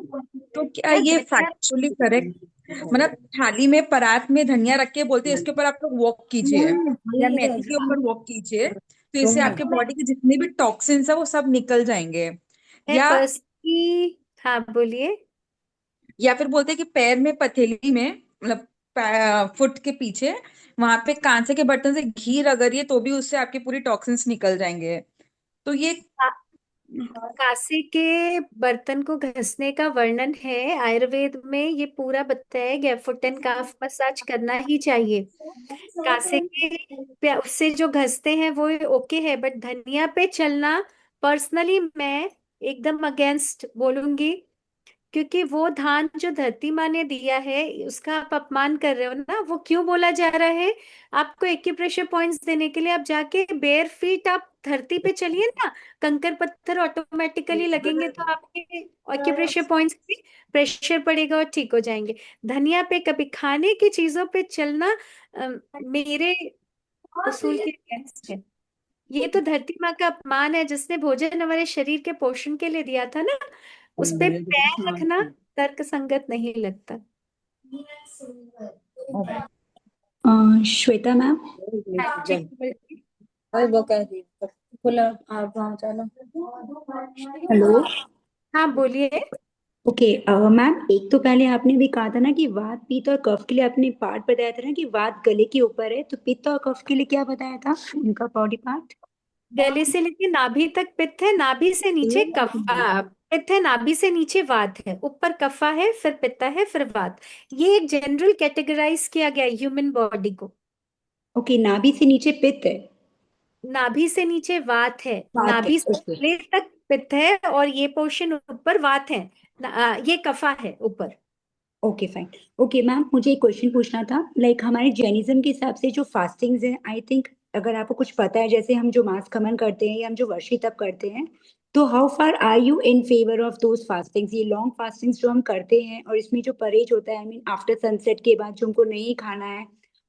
तो क्या यार ये धनिया फैक्चुअली करेक्ट? मतलब थाली में परात में धनिया रख के बोलते हैं इसके ऊपर आप लोग वॉक कीजिए या मेथी के ऊपर वॉक कीजिए, तो इससे आपके बॉडी के जितने भी टॉक्सिन्स है वो सब निकल जाएंगे। मैं या पर्सनली, हाँ बोलिए। या फिर बोलते हैं कि पैर में पथेली में मतलब फुट के पीछे वहां पे कांसे के बर्तन से घी रगड़िए तो भी उससे आपके पूरी टॉक्सिन्स निकल जाएंगे। तो ये कांसे के बर्तन को घसने का वर्णन है आयुर्वेद में, ये पूरा बताया गया। फुट एंड काफ मसाज करना ही चाहिए। कांसे के उससे जो घसते हैं वो ओके है, बट धनिया पे चलना पर्सनली मैं एकदम अगेंस्ट बोलूंगी। क्योंकि वो धान जो धरती माँ ने दिया है उसका आप अपमान कर रहे हो ना। वो क्यों बोला जा रहा है? आपको एक्यूप्रेशर पॉइंट्स देने के लिए आप जाके बेयर फीट आप धरती पे चलिए ना, कंकर पत्थर ऑटोमेटिकली लगेंगे तो आपके एक्यूप्रेशर पॉइंट्स पे प्रेशर पड़ेगा और ठीक हो जाएंगे। धनिया पे कभी खाने की चीजों पे चलना मेरे उसूल के against है। ये तो धरती माँ का अपमान है, जिसने भोजन हमारे शरीर के पोषण के लिए दिया था ना, उस पे पैर रखना तर्क संगत नहीं लगता। श्वेता मैम, हाँ जी बोलिए। हेलो। हाँ बोलिए। ओके मैम, एक तो पहले आपने भी कहा था ना कि वात पित्त और कफ के लिए आपने पार्ट बताया था ना कि वात गले के ऊपर है, तो पित्त और कफ के लिए क्या बताया था उनका बॉडी पार्ट? गले से लेके नाभि तक पित्त है, नाभि से नीचे पित्त है, नाभि से नीचे वात है, ऊपर कफा है, फिर पित्ता है, फिर वात। ये एक जनरल कैटेगराइज किया गया ह्यूमन बॉडी को। ओके, नाभि से नीचे पित्त है, नाभि से नीचे वात है, वात है। नाभि से ओके। गले तक पित्त है, और ये पोर्शन ऊपर वात है। ये कफा है ऊपर। Okay fine. ओके मैम, मुझे एक क्वेश्चन पूछना था। लाइक हमारे जैनिज्म के हिसाब से जो फास्टिंग्स हैं, आई थिंक अगर आपको कुछ पता है, जैसे हम जो मास खमन करते हैं या हम जो वर्षी तप करते हैं, तो how far are you in favour of those fastings? ये लॉन्ग फास्टिंग्स जो हम करते हैं और इसमें जो परहेज होता है, आई मीन आफ्टर सनसेट के बाद जो हमको नहीं खाना है,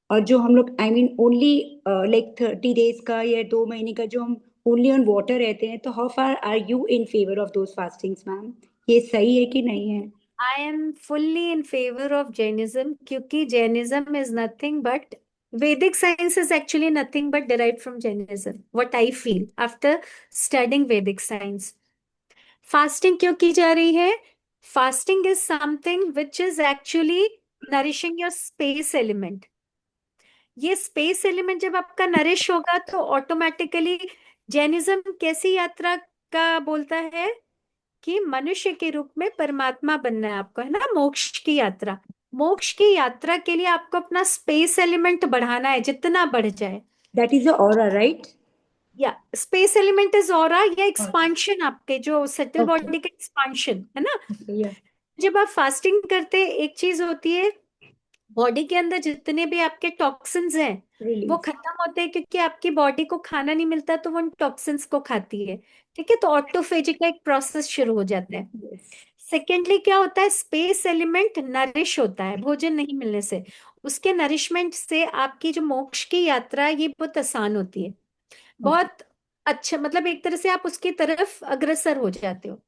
और जो हम लोग I mean only like 30 days का या 2 महीने का जो हम ओनली ऑन वाटर रहते हैं, तो how far are you in favour of those fastings ma'am? ये सही है कि नहीं है? I am fully in favour of Jainism, क्योंकि Jainism is nothing but Vedic science is actually nothing but derived from Jainism. What I feel after studying Vedic science. Fasting क्यों की जा रही है? Fasting is something which is actually nourishing your space element. ये space element जब आपका nourish होगा तो ऑटोमेटिकली जैनिज्म कैसी यात्रा का बोलता है कि मनुष्य के रूप में परमात्मा बनना है आपको, है ना, मोक्ष की यात्रा। मोक्ष की यात्रा के लिए आपको अपना स्पेस एलिमेंट बढ़ाना है, जितना बढ़ जाए। That is the aura, right? या स्पेस एलिमेंट इज ऑरा, या एक्सपांशन, आपके जो सटल Okay. बॉडी का एक्सपांशन है ना। Okay, yeah. जब आप फास्टिंग करते, एक चीज होती है, बॉडी के अंदर जितने भी आपके टॉक्सिन्स हैं वो Release. खत्म होते हैं, क्योंकि आपकी बॉडी को खाना नहीं मिलता तो वो उन टॉक्सिन्स को खाती है। ठीक है, तो ऑटोफेजी का एक प्रोसेस शुरू हो जाता है। Yes. सेकेंडली क्या होता है, स्पेस एलिमेंट नरिश होता है भोजन नहीं मिलने से। उसके नरिशमेंट से आपकी जो मोक्ष की यात्रा है ये बहुत आसान होती है, बहुत अच्छा, मतलब एक तरह से आप उसकी तरफ अग्रसर हो जाते हो।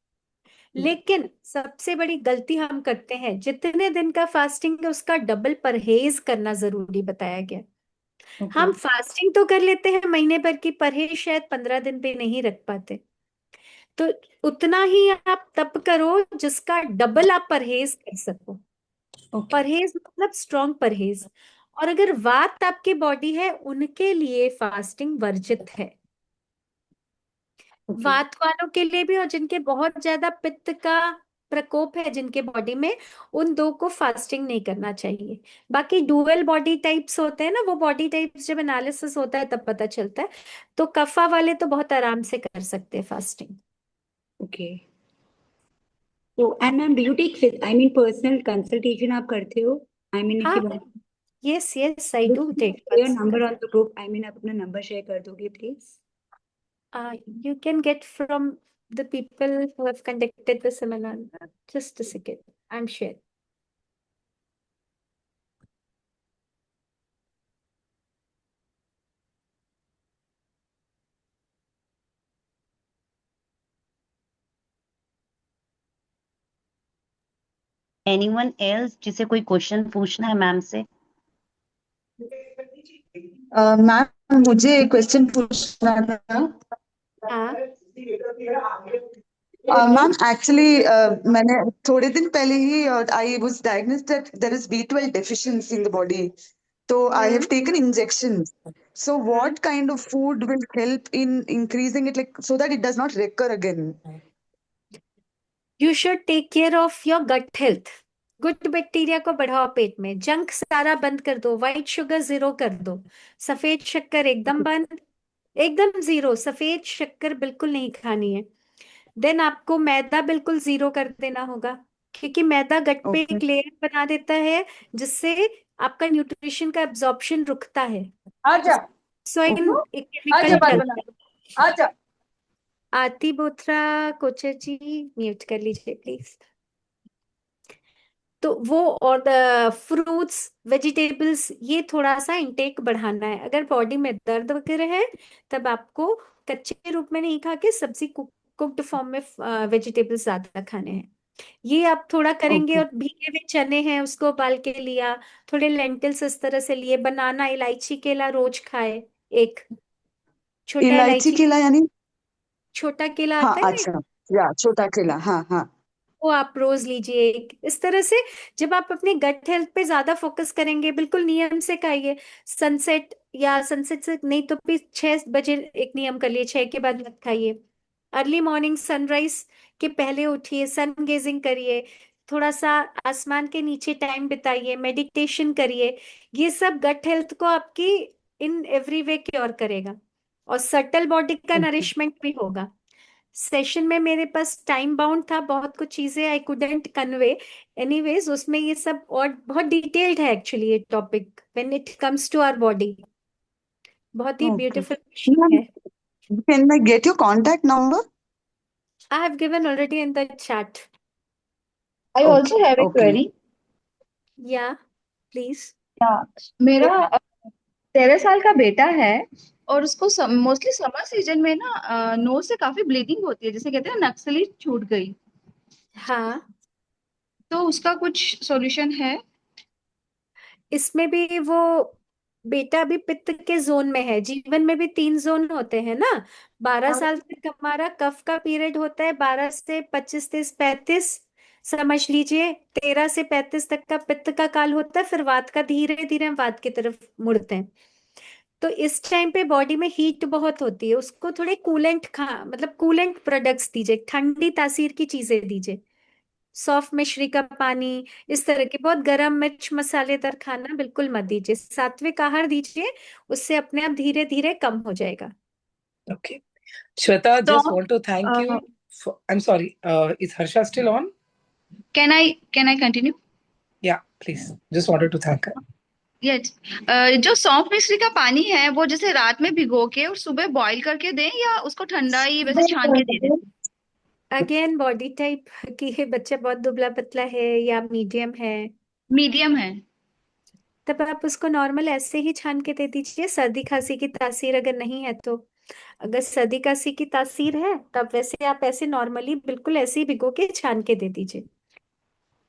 लेकिन सबसे बड़ी गलती हम करते हैं, जितने दिन का फास्टिंग है उसका डबल परहेज करना जरूरी बताया गया। हम फास्टिंग तो कर लेते हैं महीने भर की, परहेज शायद 15 दिन पे नहीं रख पाते। तो उतना ही आप तब करो जिसका डबल आप परहेज कर सको। परहेज मतलब स्ट्रॉन्ग परहेज। और अगर वात आपकी बॉडी है उनके लिए फास्टिंग वर्जित है, वात वालों के लिए भी, और जिनके बहुत ज्यादा पित्त का प्रकोप है जिनके बॉडी में, उन दो को फास्टिंग नहीं करना चाहिए। बाकी डुअल बॉडी टाइप्स होते हैं ना, वो बॉडी टाइप्स जब एनालिसिस होता है तब पता चलता है। तो कफा वाले तो बहुत आराम से कर सकते हैं fasting. Okay. So, and ma'am, do you take, I mean, personal consultation आप करते हो? I mean, हाँ, if you yes yes I do take your number on the group, I mean, आप अपना number share कर दोगे, please? You can get from the people who have conducted the seminar. Just a second, I'm sure. Anyone else जिसे कोई question पूछना है ma'am से? Ma'am मुझे क्वेश्चन पूछना था। हाँ मैम एक्चुअली मैंने थोड़े दिन पहले ही I was diagnosed that there is B12 deficiency in the body, so I have taken injections. So what kind of food will help in increasing it, like so that it does not recur again? You should take care of your gut health. Good bacteria को बढ़ाओ पेट में, junk सारा बंद कर दो, white sugar zero कर दो, सफेद शक्कर एकदम बंद, एकदम जीरो, सफेद शक्कर बिल्कुल नहीं खानी है। देन आपको मैदा बिल्कुल जीरो कर देना होगा, क्योंकि मैदा गट पे एक लेयर बना देता है जिससे आपका न्यूट्रिशन का एब्जॉर्प्शन रुकता है। आजा स्वयं एक आजा बात केमिकल। बना आजा। आरती बोथरा कोचर जी म्यूट कर लीजिए प्लीज। तो वो, और फ्रूट्स वेजिटेबल्स ये थोड़ा सा इंटेक बढ़ाना है। अगर बॉडी में दर्द वगैरह है तब आपको कच्चे रूप में नहीं खा के सब्जी कुक्ड फॉर्म में वेजिटेबल्स ज्यादा खाने हैं। ये आप थोड़ा करेंगे। और भीगे हुए चने हैं उसको उबाल के लिया, थोड़े लेंटिल्स इस तरह से लिए, बनाना, इलायची केला रोज खाए, एक छोटा इलायची केला यानी? छोटा केला हाँ आता है ना, अच्छा, या छोटा केला, हाँ हाँ। वो आप रोज लीजिए एक। इस तरह से जब आप अपने गट हेल्थ पे ज्यादा फोकस करेंगे, बिल्कुल नियम से खाइए। सनसेट या सनसेट से नहीं तो भी 6 बजे एक नियम कर लिए, 6 के बाद मत खाइए। अर्ली मॉर्निंग सनराइज के पहले उठिए, सन गेजिंग करिए, थोड़ा सा आसमान के नीचे टाइम बिताइए, मेडिटेशन करिए। ये सब गट हेल्थ को आपकी इन एवरी वे क्योर करेगा, और सटल बॉडी का नरिशमेंट भी होगा। सेशन में मेरे पास टाइम बाउंड था, बहुत कुछ चीजें आई कुडंट कन्वे, एनीवेज उसमें ये सब और बहुत डिटेल्ड है एक्चुअली ये topic when it comes to our body. बहुत ही ब्यूटीफुल Ma'am, है। can I get your contact number? I have given already in the chat. I also have a okay. query. या प्लीज। मेरा 13 साल का बेटा है और उसको मोस्टली समर सीजन में ना नोज से काफी ब्लीडिंग होती है, जैसे कहते हैं नक्सली छूट गई। हाँ, तो उसका कुछ सॉल्यूशन है? इसमें भी वो बेटा भी पित्त के जोन में है। जीवन में भी 3 जोन होते हैं ना। 12 साल तक हमारा कफ का पीरियड होता है, 12 से 25, 30, 35 समझ लीजिए, 13 से 35 तक का पित्त का काल होता है, फिर वात का, धीरे धीरे हम वात की तरफ मुड़ते हैं। तो इस टाइम पे बॉडी में हीट बहुत होती है, उसको थोड़े कूलेंट मतलब कूलेंट प्रोडक्ट्स दीजिए, ठंडी तासीर की चीजें दीजिए। सौंफ मिश्री का पानी, इस तरह के बहुत गरम मिर्च मसालेदार खाना बिल्कुल मत दीजिए। सात्विक आहार दीजिए, उससे अपने आप धीरे धीरे कम हो जाएगा। Okay. Shweta, So, just want to thank you for, I'm sorry, is Harsha still on? can I continue? Yeah, please. Just wanted to thank her. Yes. जो सौंफ मिश्री का पानी है वो जैसे रात में भिगो के और सुबह बॉईल करके दें, या उसको ठंडा ही वैसे छान के दे दें? अगेन बॉडी टाइप की है, बच्चा बहुत दुबला पतला है या मीडियम है? मीडियम है। तब आप उसको नॉर्मल ऐसे ही छान के दे दीजिए। सर्दी खांसी की तासीर अगर नहीं है तो, अगर सर्दी खांसी की तासीर है तब वैसे आप ऐसे नॉर्मली बिल्कुल ऐसे ही भिगो के छान के दे दीजिए।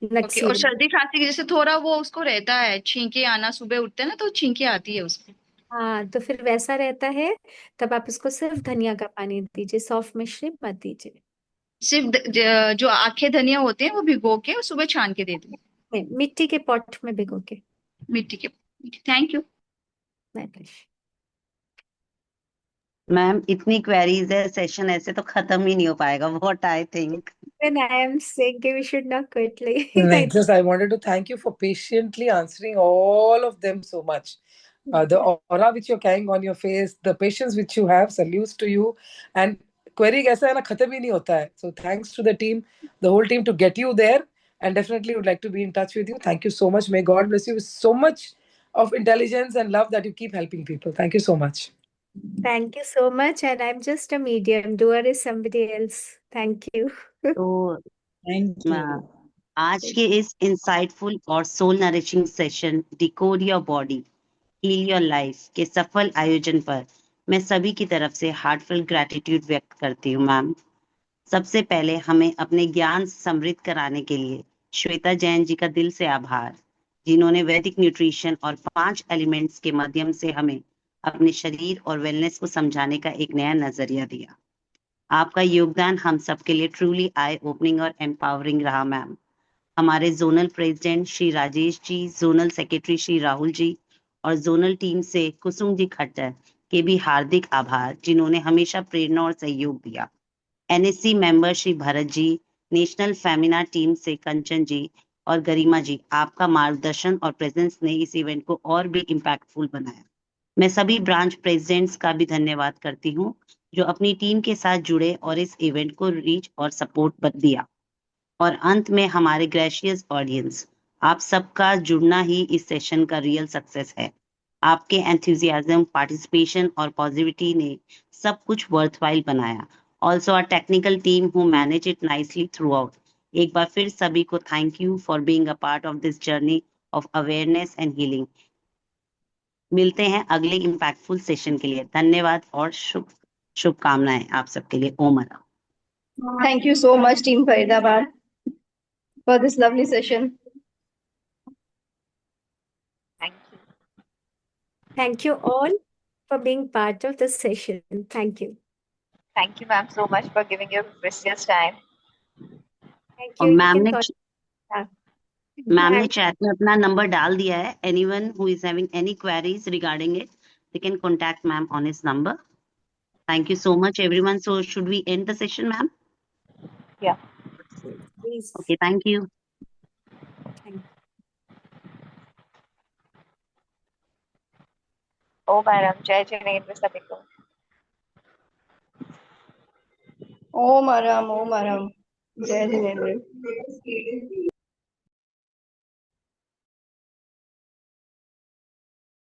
ओके, और सर्दी खांसी की जैसे थोड़ा वो उसको रहता है छींके आना, सुबह उठते हैं ना तो छींके आती है उसको। हाँ, तो फिर वैसा रहता है, तब आप इसको सिर्फ धनिया का पानी दीजिए, सौंफ मिश्री मत दीजिए। सिर्फ जो आखे धनिया होते हैं वो भिगो के और सुबह छान के दे दूं? मिट्टी के पॉट में भिगो के। मिट्टी के। Thank you ma'am. इतनी क्वेरीज है, सेशन ऐसे तो खत्म ही नहीं हो पाएगा, what I think. Then I am saying we should not quickly. Just I wanted to thank you for patiently answering all of them so much. The aura which you're carrying on your face, the patience which you have, salutes to you. And query ऐसा है ना, खत्म ही नहीं होता है. So thanks to the team, the whole team to get you there. And definitely would like to be in touch with you. Thank you so much. May God bless you with so much of intelligence and love that you keep helping people. Thank you so much. Thank you so much. And I'm just a medium. Doer is somebody else. Thank you. तो Thank you. आज के इस insightful और soul nourishing session decode your body heal your life के सफल आयोजन पर मैं सभी की तरफ से हार्टफुल ग्रैटिट्यूड व्यक्त करती हूँ मैम। सबसे पहले हमें अपने ज्ञान समृद्ध कराने के लिए श्वेता जैन जी का दिल से आभार, जिन्होंने वैदिक न्यूट्रिशन और 5 एलिमेंट्स के माध्यम से हमें अपने शरीर और वेलनेस को समझाने का एक नया नजरिया दिया। आपका योगदान हम सबके लिए ट्रूली आई ओपनिंग और एम्पावरिंग रहा मैम। हमारे zonal president Shri Rajesh ji, zonal secretary Shri Rahul ji और जोनल टीम से कुसुम जी खट्टर के भी हार्दिक आभार, जिन्होंने हमेशा प्रेरणा और सहयोग दिया। NSC member Shri Bharat ji, national Femina team से कंचन जी और गरिमा जी, आपका मार्गदर्शन और प्रेजेंस ने इस इवेंट को और भी इम्पैक्टफुल बनाया। मैं सभी ब्रांच प्रेसिडेंट्स का भी धन्यवाद करती हूँ जो अपनी टीम के साथ जुड़े और इस इवेंट को रीच और सपोर्ट दिया। और अंत में हमारे ग्रेशियस ऑडियंस, आप सबका जुड़ना ही इस सेशन का रियल सक्सेस है। आपके एंथुजियाज्म, पार्टिसिपेशन और पॉजिटिविटी ने सब कुछ वर्थवाइल बनाया। Also our technical team who manage it nicely throughout. एक बार फिर सभी को thank you for being a part of this journey of awareness and healing. मिलते हैं अगले इम्पैक्टफुल सेशन के लिए। धन्यवाद और शुभकामनाएं आप सबके लिए। ओम हरा। Thank you so much, Team Faridabad, for this lovely session. Thank you all for being part of this session. Thank you. Thank you, ma'am, so much for giving your precious time. Thank और you. You ma'am can ने call. Ma'am ने chat में अपना number डाल दिया है। Anyone who is having any queries regarding it, they can contact ma'am on his number. Thank you so much everyone. So should we end the session, ma'am? Yeah. Please. Okay, thank you. Oh, madam, जय जिनेंद्र सभी को। Om Aram, Om Aram. Jai Jinendra.